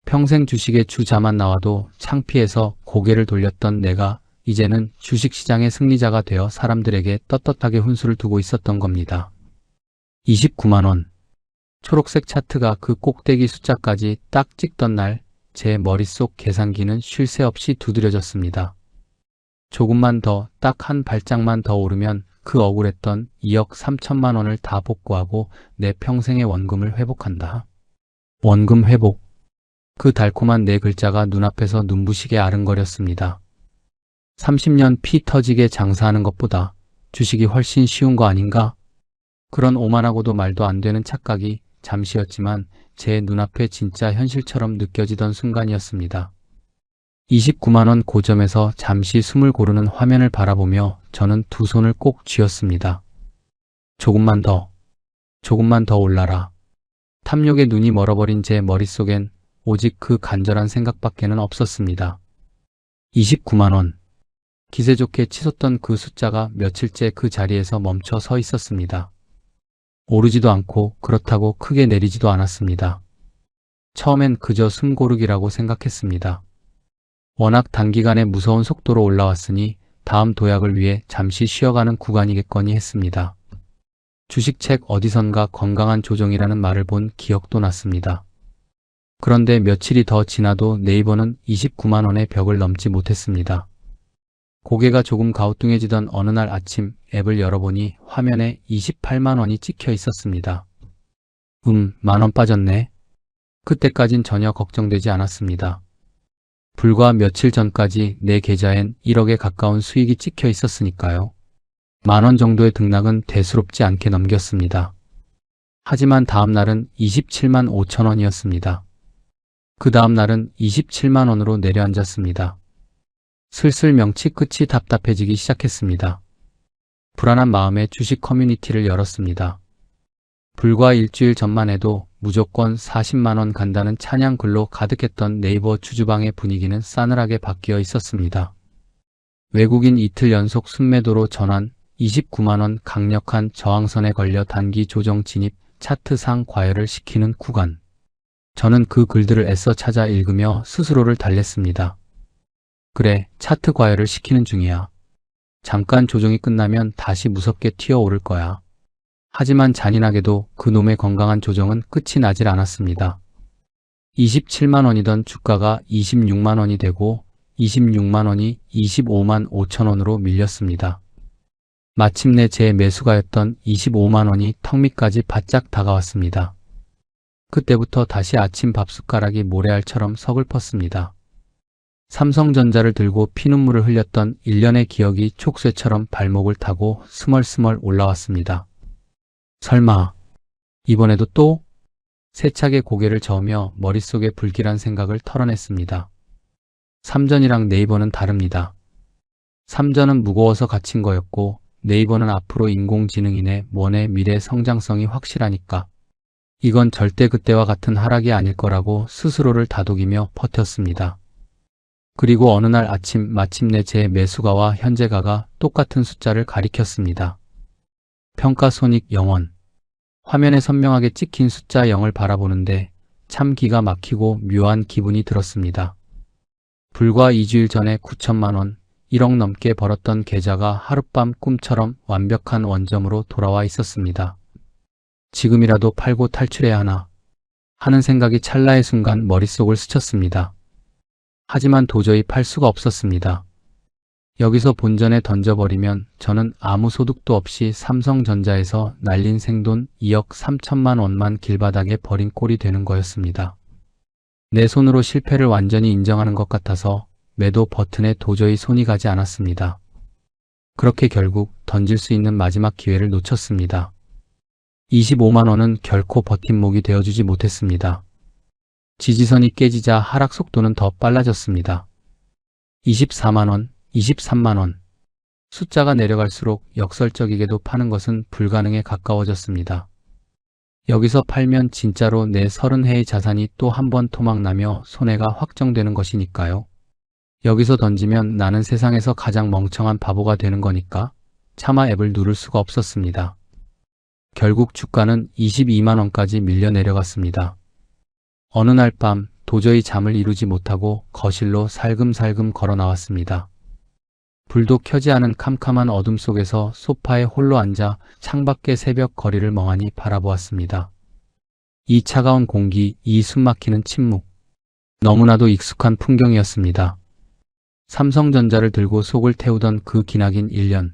평생 주식의 주자만 나와도 창피해서 고개를 돌렸던 내가 이제는 주식시장의 승리자가 되어 사람들에게 떳떳하게 훈수를 두고 있었던 겁니다. 29만 원. 초록색 차트가 그 꼭대기 숫자까지 딱 찍던 날 제 머릿속 계산기는 쉴 새 없이 두드려졌습니다. 조금만 더, 딱 한 발짝만 더 오르면 그 억울했던 2억 3천만 원을 다 복구하고 내 평생의 원금을 회복한다. 원금 회복. 그 달콤한 네 글자가 눈앞에서 눈부시게 아른거렸습니다. 30년 피 터지게 장사하는 것보다 주식이 훨씬 쉬운 거 아닌가? 그런 오만하고도 말도 안 되는 착각이 잠시였지만 제 눈앞에 진짜 현실처럼 느껴지던 순간이었습니다. 29만 원 고점에서 잠시 숨을 고르는 화면을 바라보며 저는 두 손을 꼭 쥐었습니다. 조금만 더 올라라. 탐욕에 눈이 멀어버린 제 머릿속엔 오직 그 간절한 생각밖에는 없었습니다. 29만 원. 기세 좋게 치솟던 그 숫자가 며칠째 그 자리에서 멈춰 서 있었습니다. 오르지도 않고 그렇다고 크게 내리지도 않았습니다. 처음엔 그저 숨 고르기라고 생각했습니다. 워낙 단기간에 무서운 속도로 올라왔으니 다음 도약을 위해 잠시 쉬어가는 구간이겠거니 했습니다. 주식책 어디선가 건강한 조정이라는 말을 본 기억도 났습니다. 그런데 며칠이 더 지나도 네이버는 29만 원의 벽을 넘지 못했습니다. 고개가 조금 가우뚱해지던 어느 날 아침 앱을 열어보니 화면에 28만 원이 찍혀 있었습니다. 만 원 빠졌네. 그때까진 전혀 걱정되지 않았습니다. 불과 며칠 전까지 내 계좌엔 1억에 가까운 수익이 찍혀 있었으니까요. 10,000원 정도의 등락은 대수롭지 않게 넘겼습니다. 하지만 다음 날은 27만 5천 원이었습니다. 그 다음 날은 27만 원으로 내려앉았습니다. 슬슬 명치 끝이 답답해지기 시작했습니다. 불안한 마음에 주식 커뮤니티를 열었습니다. 불과 일주일 전만 해도 무조건 40만 원 간다는 찬양 글로 가득했던 네이버 주주방의 분위기는 싸늘하게 바뀌어 있었습니다. 외국인 이틀 연속 순매도로 전환, 29만 원 강력한 저항선에 걸려 단기 조정 진입, 차트상 과열을 시키는 구간. 저는 그 글들을 애써 찾아 읽으며 스스로를 달랬습니다. 그래, 차트 과열을 시키는 중이야. 잠깐 조정이 끝나면 다시 무섭게 튀어오를 거야. 하지만 잔인하게도 그 놈의 건강한 조정은 끝이 나질 않았습니다. 27만 원이던 주가가 26만 원이 되고 26만 원이 25만 5천 원으로 밀렸습니다. 마침내 제 매수가였던 25만 원이 턱 밑까지 바짝 다가왔습니다. 그때부터 다시 아침 밥숟가락이 모래알처럼 서글펐습니다. 삼성전자를 들고 피눈물을 흘렸던 1년의 기억이 촉새처럼 발목을 타고 스멀스멀 올라왔습니다. 설마 이번에도 또? 세차게 고개를 저으며 머릿속에 불길한 생각을 털어냈습니다. 삼전이랑 네이버는 다릅니다. 삼전은 무거워서 갇힌 거였고 네이버는 앞으로 인공지능인의 원의 미래 성장성이 확실하니까 이건 절대 그때와 같은 하락이 아닐 거라고 스스로를 다독이며 버텼습니다. 그리고 어느 날 아침 마침내 제 매수가와 현재가가 똑같은 숫자를 가리켰습니다. 평가손익 0원. 화면에 선명하게 찍힌 숫자 0을 바라보는데 참 기가 막히고 묘한 기분이 들었습니다. 불과 2주일 전에 9천만 원, 1억 넘게 벌었던 계좌가 하룻밤 꿈처럼 완벽한 원점으로 돌아와 있었습니다. 지금이라도 팔고 탈출해야 하나 하는 생각이 찰나의 순간 머릿속을 스쳤습니다. 하지만 도저히 팔 수가 없었습니다. 여기서 본전에 던져버리면 저는 아무 소득도 없이 삼성전자에서 날린 생돈 2억 3천만 원만 길바닥에 버린 꼴이 되는 거였습니다. 내 손으로 실패를 완전히 인정하는 것 같아서 매도 버튼에 도저히 손이 가지 않았습니다. 그렇게 결국 던질 수 있는 마지막 기회를 놓쳤습니다. 25만 원은 결코 버팀목이 되어주지 못했습니다. 지지선이 깨지자 하락 속도는 더 빨라졌습니다. 24만 원, 23만 원. 숫자가 내려갈수록 역설적이게도 파는 것은 불가능에 가까워졌습니다. 여기서 팔면 진짜로 내 30회의 자산이 또 한 번 토막나며 손해가 확정되는 것이니까요. 여기서 던지면 나는 세상에서 가장 멍청한 바보가 되는 거니까 차마 앱을 누를 수가 없었습니다. 결국 주가는 22만 원까지 밀려 내려갔습니다. 어느 날 밤 도저히 잠을 이루지 못하고 거실로 살금살금 걸어 나왔습니다. 불도 켜지 않은 캄캄한 어둠 속에서 소파에 홀로 앉아 창밖의 새벽 거리를 멍하니 바라보았습니다. 이 차가운 공기, 이 숨막히는 침묵. 너무나도 익숙한 풍경이었습니다. 삼성전자를 들고 속을 태우던 그 기나긴 1년.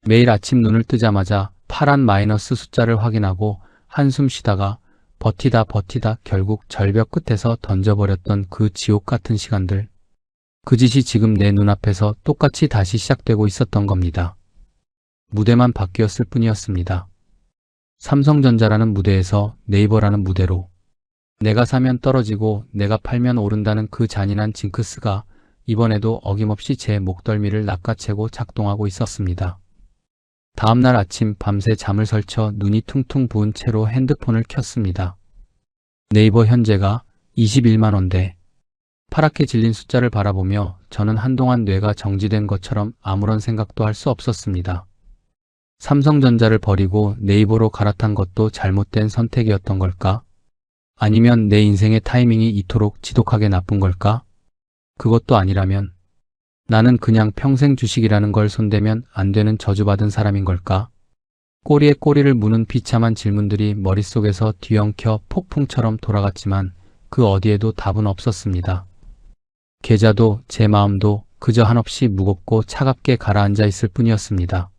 매일 아침 눈을 뜨자마자 파란 마이너스 숫자를 확인하고 한숨 쉬다가 버티다 결국 절벽 끝에서 던져버렸던 그 지옥 같은 시간들. 그 짓이 지금 내 눈앞에서 똑같이 다시 시작되고 있었던 겁니다. 무대만 바뀌었을 뿐이었습니다. 삼성전자라는 무대에서 네이버라는 무대로. 내가 사면 떨어지고 내가 팔면 오른다는 그 잔인한 징크스가 이번에도 어김없이 제 목덜미를 낚아채고 작동하고 있었습니다. 다음날 아침 밤새 잠을 설쳐 눈이 퉁퉁 부은 채로 핸드폰을 켰습니다. 네이버 현재가 21만 원대. 파랗게 질린 숫자를 바라보며 저는 한동안 뇌가 정지된 것처럼 아무런 생각도 할 수 없었습니다. 삼성전자를 버리고 네이버로 갈아탄 것도 잘못된 선택이었던 걸까? 아니면 내 인생의 타이밍이 이토록 지독하게 나쁜 걸까? 그것도 아니라면 나는 그냥 평생 주식이라는 걸 손대면 안 되는 저주받은 사람인 걸까? 꼬리에 꼬리를 무는 비참한 질문들이 머릿속에서 뒤엉켜 폭풍처럼 돌아갔지만 그 어디에도 답은 없었습니다. 계좌도 제 마음도 그저 한없이 무겁고 차갑게 가라앉아 있을 뿐이었습니다.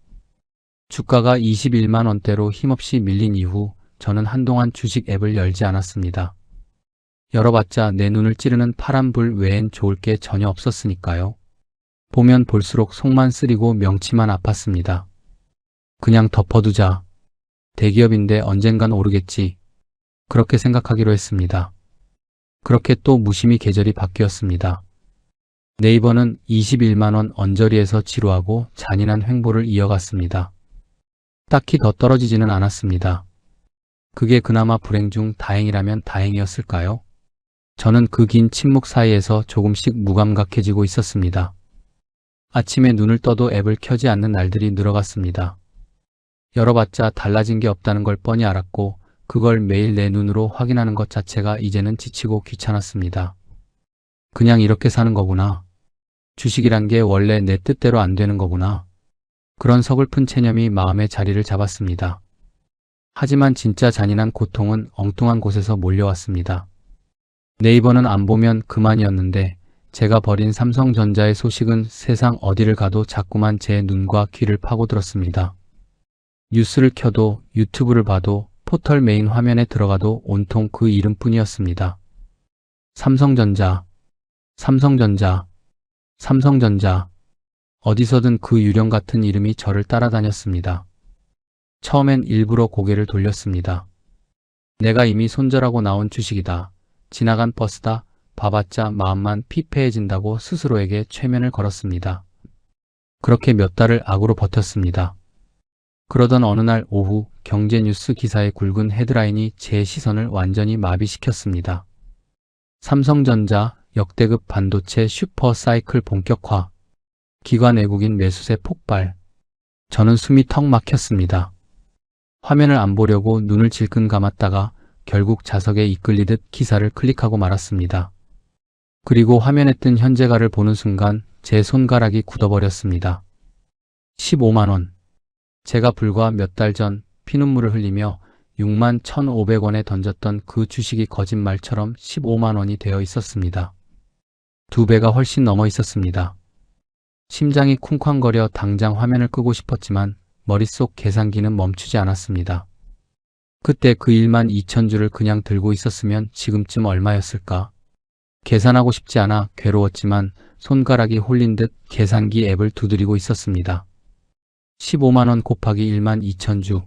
주가가 21만 원대로 힘없이 밀린 이후 저는 한동안 주식 앱을 열지 않았습니다. 열어봤자 내 눈을 찌르는 파란 불 외엔 좋을 게 전혀 없었으니까요. 보면 볼수록 속만 쓰리고 명치만 아팠습니다. 그냥 덮어두자. 대기업인데 언젠간 오르겠지. 그렇게 생각하기로 했습니다. 그렇게 또 무심히 계절이 바뀌었습니다. 네이버는 21만 원 언저리에서 지루하고 잔인한 횡보를 이어갔습니다. 딱히 더 떨어지지는 않았습니다. 그게 그나마 불행 중 다행이라면 다행이었을까요? 저는 그 긴 침묵 사이에서 조금씩 무감각해지고 있었습니다. 아침에 눈을 떠도 앱을 켜지 않는 날들이 늘어갔습니다. 열어봤자 달라진 게 없다는 걸 뻔히 알았고 그걸 매일 내 눈으로 확인하는 것 자체가 이제는 지치고 귀찮았습니다. 그냥 이렇게 사는 거구나. 주식이란 게 원래 내 뜻대로 안 되는 거구나. 그런 서글픈 체념이 마음의 자리를 잡았습니다. 하지만 진짜 잔인한 고통은 엉뚱한 곳에서 몰려왔습니다. 네이버는 안 보면 그만이었는데 제가 버린 삼성전자의 소식은 세상 어디를 가도 자꾸만 제 눈과 귀를 파고들었습니다. 뉴스를 켜도 유튜브를 봐도 포털 메인 화면에 들어가도 온통 그 이름뿐이었습니다. 삼성전자, 삼성전자, 삼성전자. 어디서든 그 유령 같은 이름이 저를 따라다녔습니다. 처음엔 일부러 고개를 돌렸습니다. 내가 이미 손절하고 나온 주식이다. 지나간 버스다. 봐봤자 마음만 피폐해진다고 스스로에게 최면을 걸었습니다. 그렇게 몇 달을 악으로 버텼습니다. 그러던 어느 날 오후 경제뉴스 기사의 굵은 헤드라인이 제 시선을 완전히 마비시켰습니다. 삼성전자 역대급 반도체 슈퍼사이클 본격화. 기관 외국인 매수세 폭발. 저는 숨이 턱 막혔습니다. 화면을 안 보려고 눈을 질끈 감았다가 결국 자석에 이끌리듯 기사를 클릭하고 말았습니다. 그리고 화면에 뜬 현재가를 보는 순간 제 손가락이 굳어버렸습니다. 15만 원. 제가 불과 몇 달 전 피눈물을 흘리며 6만 1,500원에 던졌던 그 주식이 거짓말처럼 15만 원이 되어 있었습니다. 2배가 훨씬 넘어 있었습니다. 심장이 쿵쾅거려 당장 화면을 끄고 싶었지만 머릿속 계산기는 멈추지 않았습니다. 그때 그 1만 2천 주를 그냥 들고 있었으면 지금쯤 얼마였을까? 계산하고 싶지 않아 괴로웠지만 손가락이 홀린 듯 계산기 앱을 두드리고 있었습니다. 15만 원 곱하기 1만 2천 주.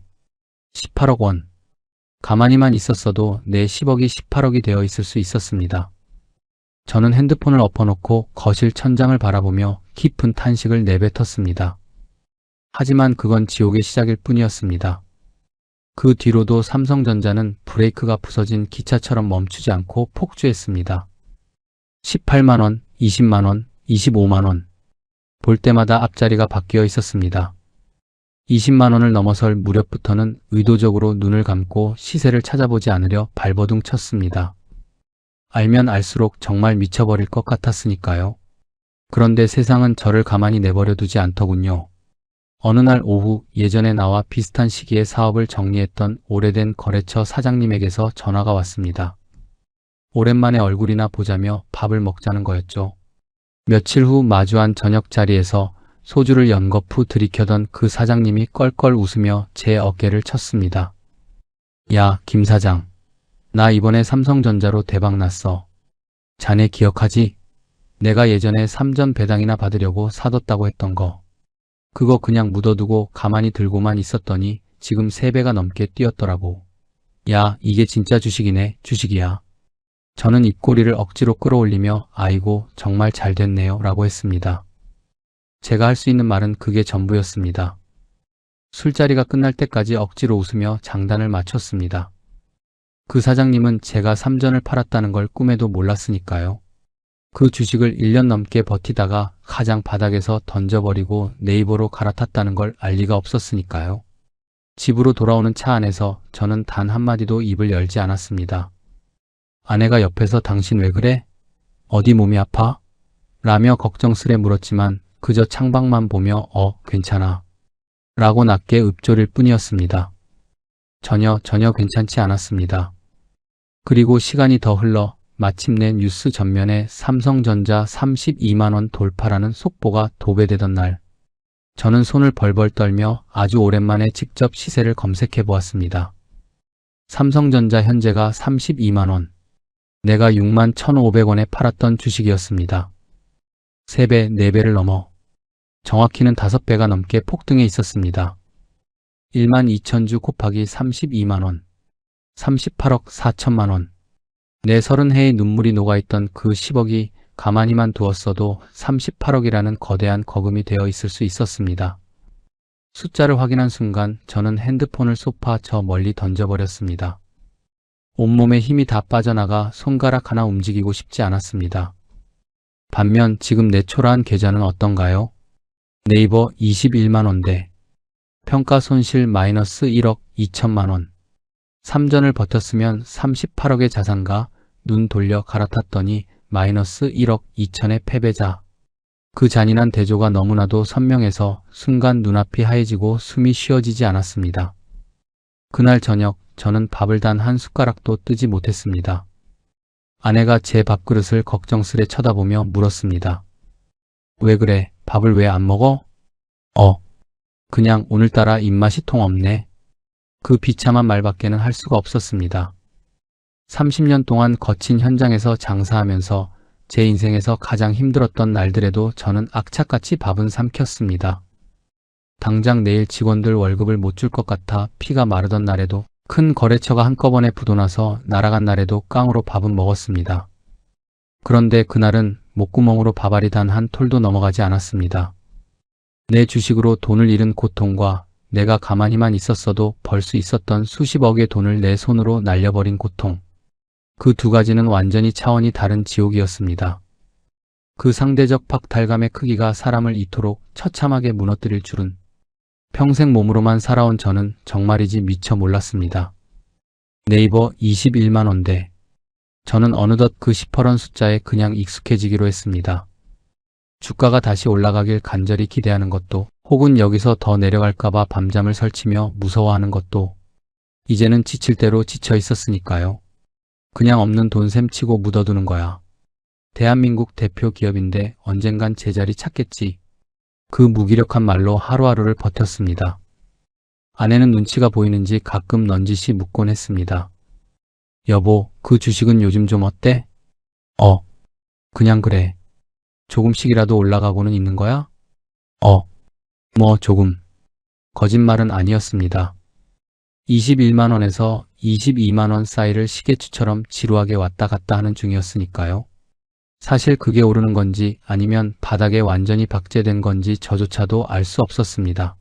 18억 원. 가만히만 있었어도 내 10억이 18억이 되어 있을 수 있었습니다. 저는 핸드폰을 엎어놓고 거실 천장을 바라보며 깊은 탄식을 내뱉었습니다. 하지만 그건 지옥의 시작일 뿐이었습니다. 그 뒤로도 삼성전자는 브레이크가 부서진 기차처럼 멈추지 않고 폭주했습니다. 18만 원, 20만 원, 25만 원. 볼 때마다 앞자리가 바뀌어 있었습니다. 20만 원을 넘어설 무렵부터는 의도적으로 눈을 감고 시세를 찾아보지 않으려 발버둥 쳤습니다. 알면 알수록 정말 미쳐버릴 것 같았으니까요. 그런데 세상은 저를 가만히 내버려 두지 않더군요. 어느 날 오후 예전에 나와 비슷한 시기에 사업을 정리했던 오래된 거래처 사장님에게서 전화가 왔습니다. 오랜만에 얼굴이나 보자며 밥을 먹자는 거였죠. 며칠 후 마주한 저녁 자리에서 소주를 연거푸 들이켜던 그 사장님이 껄껄 웃으며 제 어깨를 쳤습니다. 야, 김 사장. 나 이번에 삼성전자로 대박났어. 자네 기억하지? 내가 예전에 3전 배당이나 받으려고 사뒀다고 했던 거. 그거 그냥 묻어두고 가만히 들고만 있었더니 지금 3배가 넘게 뛰었더라고. 야, 이게 진짜 주식이네, 주식이야. 저는 입꼬리를 억지로 끌어올리며 아이고, 정말 잘 됐네요 라고 했습니다. 제가 할 수 있는 말은 그게 전부였습니다. 술자리가 끝날 때까지 억지로 웃으며 장단을 마쳤습니다. 그 사장님은 제가 3전을 팔았다는 걸 꿈에도 몰랐으니까요. 그 주식을 1년 넘게 버티다가 가장 바닥에서 던져버리고 네이버로 갈아탔다는 걸 알 리가 없었으니까요. 집으로 돌아오는 차 안에서 저는 단 한마디도 입을 열지 않았습니다. 아내가 옆에서 당신 왜 그래? 어디 몸이 아파? 라며 걱정스레 물었지만 그저 창밖만 보며 괜찮아. 라고 낮게 읊조릴 뿐이었습니다. 전혀 괜찮지 않았습니다. 그리고 시간이 더 흘러 마침내 뉴스 전면에 삼성전자 32만원 돌파라는 속보가 도배되던 날, 저는 손을 벌벌 떨며 아주 오랜만에 직접 시세를 검색해 보았습니다. 삼성전자 현재가 32만원, 내가 6만 1,500원에 팔았던 주식이었습니다. 3배, 4배를 넘어 정확히는 5배가 넘게 폭등해 있었습니다. 1만 2천주 곱하기 32만원, 38억 4천만원. 내 30해의 눈물이 녹아있던 그 10억이 가만히만 두었어도 38억이라는 거대한 거금이 되어 있을 수 있었습니다. 숫자를 확인한 순간 저는 핸드폰을 소파 저 멀리 던져버렸습니다. 온몸에 힘이 다 빠져나가 손가락 하나 움직이고 싶지 않았습니다. 반면 지금 내 초라한 계좌는 어떤가요? 네이버 21만원대, 평가 손실 마이너스 1억 2천만원, 3전을 버텼으면 38억의 자산가, 눈 돌려 갈아탔더니 마이너스 1억 2천의 패배자. 그 잔인한 대조가 너무나도 선명해서 순간 눈앞이 하얘지고 숨이 쉬어지지 않았습니다. 그날 저녁 저는 밥을 단 한 숟가락도 뜨지 못했습니다. 아내가 제 밥그릇을 걱정스레 쳐다보며 물었습니다. 왜 그래? 밥을 왜 안 먹어? 그냥 오늘따라 입맛이 통 없네. 그 비참한 말밖에는 할 수가 없었습니다. 30년 동안 거친 현장에서 장사하면서 제 인생에서 가장 힘들었던 날들에도 저는 악착같이 밥은 삼켰습니다. 당장 내일 직원들 월급을 못 줄 것 같아 피가 마르던 날에도, 큰 거래처가 한꺼번에 부도나서 날아간 날에도 깡으로 밥은 먹었습니다. 그런데 그날은 목구멍으로 밥알이 단 한 톨도 넘어가지 않았습니다. 내 주식으로 돈을 잃은 고통과 내가 가만히만 있었어도 벌 수 있었던 수십억의 돈을 내 손으로 날려버린 고통. 그 두 가지는 완전히 차원이 다른 지옥이었습니다. 그 상대적 박탈감의 크기가 사람을 이토록 처참하게 무너뜨릴 줄은 평생 몸으로만 살아온 저는 정말이지 미처 몰랐습니다. 네이버 21만원대. 저는 어느덧 그 18원 숫자에 그냥 익숙해지기로 했습니다. 주가가 다시 올라가길 간절히 기대하는 것도, 혹은 여기서 더 내려갈까봐 밤잠을 설치며 무서워하는 것도 이제는 지칠 대로 지쳐 있었으니까요. 그냥 없는 돈셈 치고 묻어두는 거야. 대한민국 대표 기업인데 언젠간 제자리 찾겠지. 그 무기력한 말로 하루하루를 버텼습니다. 아내는 눈치가 보이는지 가끔 넌지시 묻곤 했습니다. 여보, 그 주식은 요즘 좀 어때? 그냥 그래. 조금씩이라도 올라가고는 있는 거야? 뭐 조금. 거짓말은 아니었습니다. 21만원에서 22만원 사이를 시계추처럼 지루하게 왔다 갔다 하는 중이었으니까요. 사실 그게 오르는 건지 아니면 바닥에 완전히 박제된 건지 저조차도 알 수 없었습니다.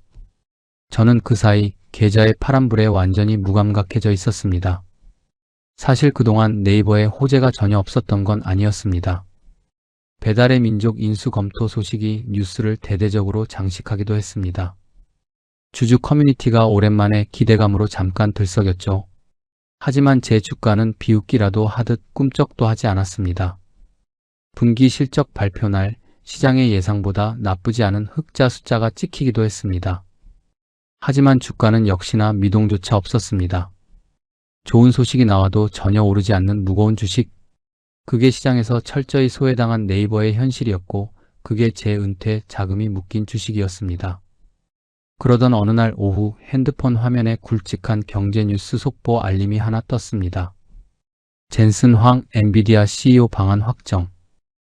저는 그 사이 계좌의 파란불에 완전히 무감각해져 있었습니다. 사실 그동안 네이버에 호재가 전혀 없었던 건 아니었습니다. 배달의 민족 인수검토 소식이 뉴스를 대대적으로 장식하기도 했습니다. 주주 커뮤니티가 오랜만에 기대감으로 잠깐 들썩였죠. 하지만 제 주가는 비웃기라도 하듯 꿈쩍도 하지 않았습니다. 분기 실적 발표 날 시장의 예상보다 나쁘지 않은 흑자 숫자가 찍히기도 했습니다. 하지만 주가는 역시나 미동조차 없었습니다. 좋은 소식이 나와도 전혀 오르지 않는 무거운 주식, 그게 시장에서 철저히 소외당한 네이버의 현실이었고 그게 제 은퇴 자금이 묶인 주식이었습니다. 그러던 어느 날 오후 핸드폰 화면에 굵직한 경제 뉴스 속보 알림이 하나 떴습니다. 젠슨 황 엔비디아 CEO 방한 확정,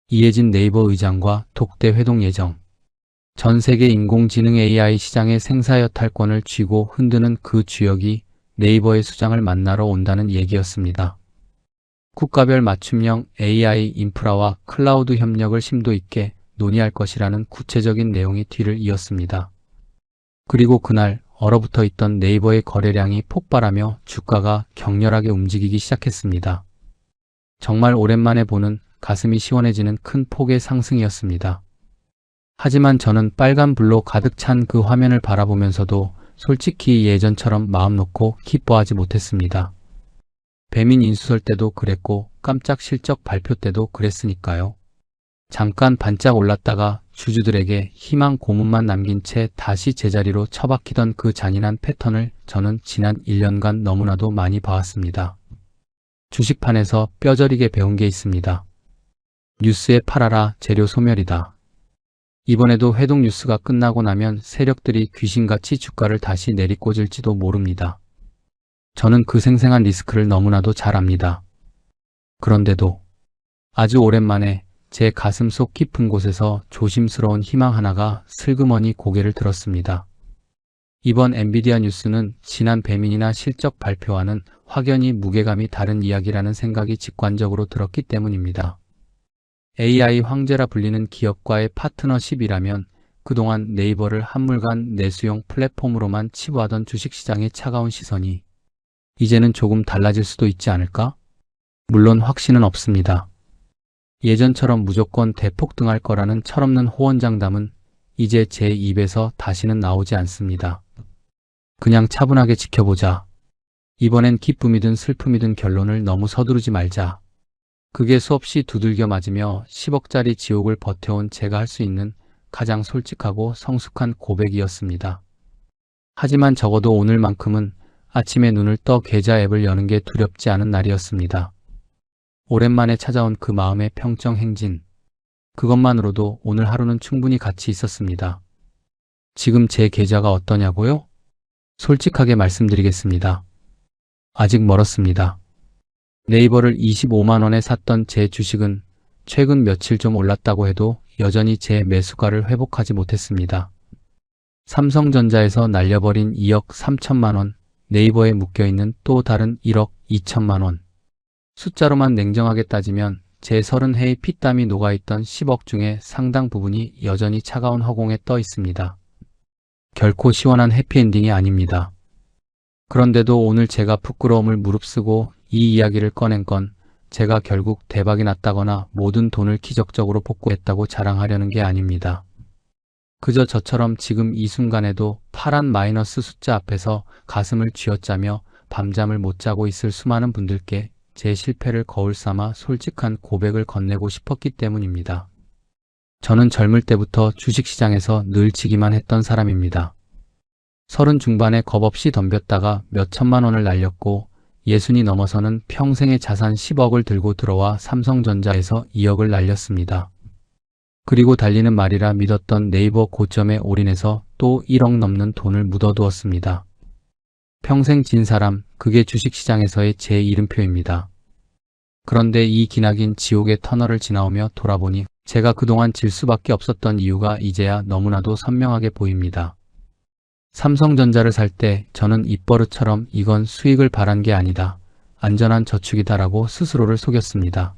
이해진 네이버 의장과 독대 회동 예정. 전 세계 인공지능 AI 시장의 생사여탈권을 쥐고 흔드는 그 주역이 네이버의 수장을 만나러 온다는 얘기였습니다. 국가별 맞춤형 AI 인프라와 클라우드 협력을 심도 있게 논의할 것이라는 구체적인 내용이 뒤를 이었습니다. 그리고 그날 얼어붙어 있던 네이버의 거래량이 폭발하며 주가가 격렬하게 움직이기 시작했습니다. 정말 오랜만에 보는 가슴이 시원해지는 큰 폭의 상승이었습니다. 하지만 저는 빨간불로 가득 찬 그 화면을 바라보면서도 솔직히 예전처럼 마음 놓고 기뻐하지 못했습니다. 배민 인수설 때도 그랬고 깜짝 실적 발표 때도 그랬으니까요. 잠깐 반짝 올랐다가 주주들에게 희망 고문만 남긴 채 다시 제자리로 처박히던 그 잔인한 패턴을 저는 지난 1년간 너무나도 많이 봐왔습니다. 주식판에서 뼈저리게 배운 게 있습니다. 뉴스에 팔아라, 재료 소멸이다. 이번에도 회동 뉴스가 끝나고 나면 세력들이 귀신같이 주가를 다시 내리꽂을지도 모릅니다. 저는 그 생생한 리스크를 너무나도 잘 압니다. 그런데도 아주 오랜만에 제 가슴 속 깊은 곳에서 조심스러운 희망 하나가 슬그머니 고개를 들었습니다. 이번 엔비디아 뉴스는 지난 배민이나 실적 발표와는 확연히 무게감이 다른 이야기라는 생각이 직관적으로 들었기 때문입니다. AI 황제라 불리는 기업과의 파트너십이라면 그동안 네이버를 한물간 내수용 플랫폼으로만 치부하던 주식시장의 차가운 시선이 이제는 조금 달라질 수도 있지 않을까? 물론 확신은 없습니다. 예전처럼 무조건 대폭등할 거라는 철없는 호언장담은 이제 제 입에서 다시는 나오지 않습니다. 그냥 차분하게 지켜보자. 이번엔 기쁨이든 슬픔이든 결론을 너무 서두르지 말자. 그게 수없이 두들겨 맞으며 10억짜리 지옥을 버텨온 제가 할 수 있는 가장 솔직하고 성숙한 고백이었습니다. 하지만 적어도 오늘만큼은 아침에 눈을 떠 계좌 앱을 여는 게 두렵지 않은 날이었습니다. 오랜만에 찾아온 그 마음의 평정 행진. 그것만으로도 오늘 하루는 충분히 가치 있었습니다. 지금 제 계좌가 어떠냐고요? 솔직하게 말씀드리겠습니다. 아직 멀었습니다. 네이버를 25만 원에 샀던 제 주식은 최근 며칠 좀 올랐다고 해도 여전히 제 매수가를 회복하지 못했습니다. 삼성전자에서 날려버린 2억 3천만 원, 네이버에 묶여있는 또 다른 1억 2천만 원. 숫자로만 냉정하게 따지면 제 30해의 피땀이 녹아있던 10억 중에 상당 부분이 여전히 차가운 허공에 떠 있습니다. 결코 시원한 해피엔딩이 아닙니다. 그런데도 오늘 제가 부끄러움을 무릅쓰고 이 이야기를 꺼낸 건 제가 결국 대박이 났다거나 모든 돈을 기적적으로 복구했다고 자랑하려는 게 아닙니다. 그저 저처럼 지금 이 순간에도 파란 마이너스 숫자 앞에서 가슴을 쥐어짜며 밤잠을 못 자고 있을 수많은 분들께 제 실패를 거울 삼아 솔직한 고백을 건네고 싶었기 때문입니다. 저는 젊을 때부터 주식시장에서 늘 지기만 했던 사람입니다. 30 중반에 겁없이 덤볐다가 몇 천만 원을 날렸고 60이 넘어서는 평생의 자산 10억을 들고 들어와 삼성전자에서 2억을 날렸습니다. 그리고 달리는 말이라 믿었던 네이버 고점에 올인해서 또 1억 넘는 돈을 묻어두었습니다. 평생 진 사람, 그게 주식시장에서의 제 이름표입니다. 그런데 이 기나긴 지옥의 터널을 지나오며 돌아보니 제가 그동안 질 수밖에 없었던 이유가 이제야 너무나도 선명하게 보입니다. 삼성전자를 살 때 저는 입버릇처럼 이건 수익을 바란 게 아니다. 안전한 저축이다라고 스스로를 속였습니다.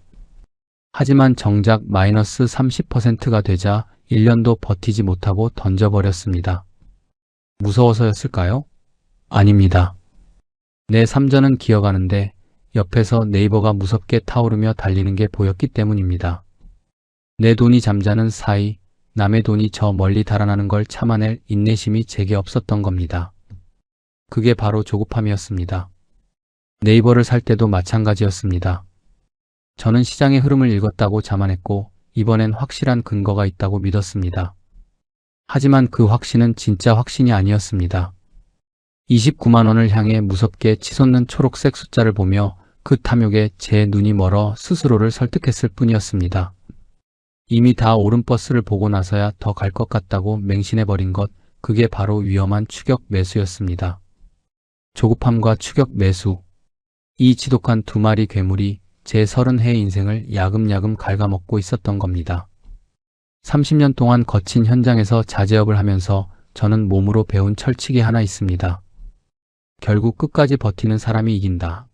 하지만 정작 마이너스 30%가 되자 1년도 버티지 못하고 던져버렸습니다. 무서워서였을까요? 아닙니다. 내 삼전은 기어가는데 옆에서 네이버가 무섭게 타오르며 달리는 게 보였기 때문입니다. 내 돈이 잠자는 사이 남의 돈이 저 멀리 달아나는 걸 참아낼 인내심이 제게 없었던 겁니다. 그게 바로 조급함이었습니다. 네이버를 살 때도 마찬가지였습니다. 저는 시장의 흐름을 읽었다고 자만했고 이번엔 확실한 근거가 있다고 믿었습니다. 하지만 그 확신은 진짜 확신이 아니었습니다. 29만 원을 향해 무섭게 치솟는 초록색 숫자를 보며 그 탐욕에 제 눈이 멀어 스스로를 설득했을 뿐이었습니다. 이미 다 오른 버스를 보고 나서야 더 갈 것 같다고 맹신해버린 것, 그게 바로 위험한 추격 매수였습니다. 조급함과 추격 매수. 이 지독한 두 마리 괴물이 제 30해 인생을 야금야금 갉아먹고 있었던 겁니다. 30년 동안 거친 현장에서 자재업을 하면서 저는 몸으로 배운 철칙이 하나 있습니다. 결국 끝까지 버티는 사람이 이긴다.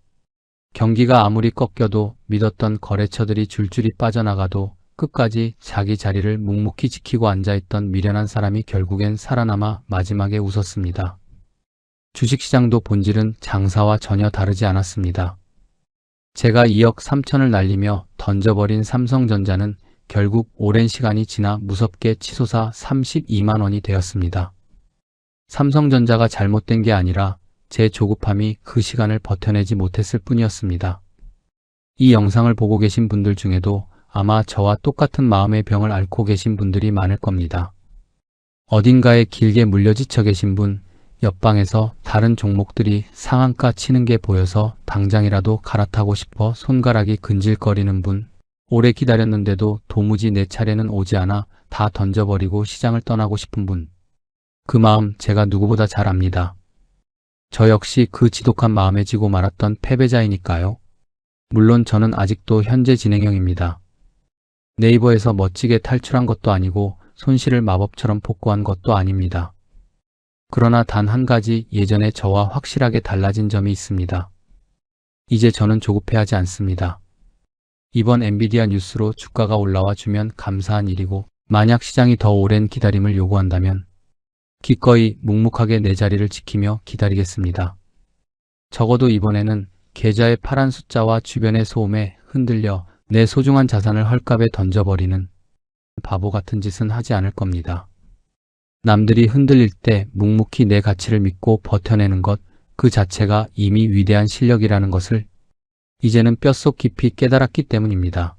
경기가 아무리 꺾여도 믿었던 거래처들이 줄줄이 빠져나가도 끝까지 자기 자리를 묵묵히 지키고 앉아있던 미련한 사람이 결국엔 살아남아 마지막에 웃었습니다. 주식시장도 본질은 장사와 전혀 다르지 않았습니다. 제가 2억 3천을 날리며 던져버린 삼성전자는 결국 오랜 시간이 지나 무섭게 치솟아 32만 원이 되었습니다. 삼성전자가 잘못된 게 아니라 제 조급함이 그 시간을 버텨내지 못했을 뿐이었습니다. 이 영상을 보고 계신 분들 중에도 아마 저와 똑같은 마음의 병을 앓고 계신 분들이 많을 겁니다. 어딘가에 길게 물려 지쳐 계신 분, 옆방에서 다른 종목들이 상한가 치는 게 보여서 당장이라도 갈아타고 싶어 손가락이 근질거리는 분, 오래 기다렸는데도 도무지 내 차례는 오지 않아 다 던져버리고 시장을 떠나고 싶은 분. 그 마음 제가 누구보다 잘 압니다. 저 역시 그 지독한 마음에 지고 말았던 패배자이니까요. 물론 저는 아직도 현재 진행형입니다. 네이버에서 멋지게 탈출한 것도 아니고 손실을 마법처럼 복구한 것도 아닙니다. 그러나 단 한 가지 예전의 저와 확실하게 달라진 점이 있습니다. 이제 저는 조급해하지 않습니다. 이번 엔비디아 뉴스로 주가가 올라와 주면 감사한 일이고, 만약 시장이 더 오랜 기다림을 요구한다면 기꺼이 묵묵하게 내 자리를 지키며 기다리겠습니다. 적어도 이번에는 계좌의 파란 숫자와 주변의 소음에 흔들려 내 소중한 자산을 헐값에 던져버리는 바보 같은 짓은 하지 않을 겁니다. 남들이 흔들릴 때 묵묵히 내 가치를 믿고 버텨내는 것, 그 자체가 이미 위대한 실력이라는 것을 이제는 뼛속 깊이 깨달았기 때문입니다.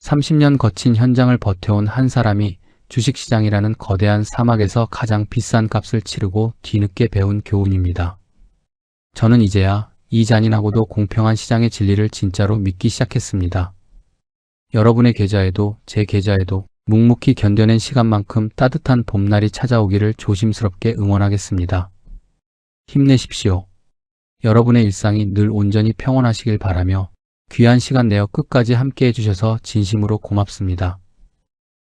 30년 거친 현장을 버텨온 한 사람이 주식시장이라는 거대한 사막에서 가장 비싼 값을 치르고 뒤늦게 배운 교훈입니다. 저는 이제야 이 잔인하고도 공평한 시장의 진리를 진짜로 믿기 시작했습니다. 여러분의 계좌에도 제 계좌에도 묵묵히 견뎌낸 시간만큼 따뜻한 봄날이 찾아오기를 조심스럽게 응원하겠습니다. 힘내십시오. 여러분의 일상이 늘 온전히 평온하시길 바라며 귀한 시간 내어 끝까지 함께 해주셔서 진심으로 고맙습니다.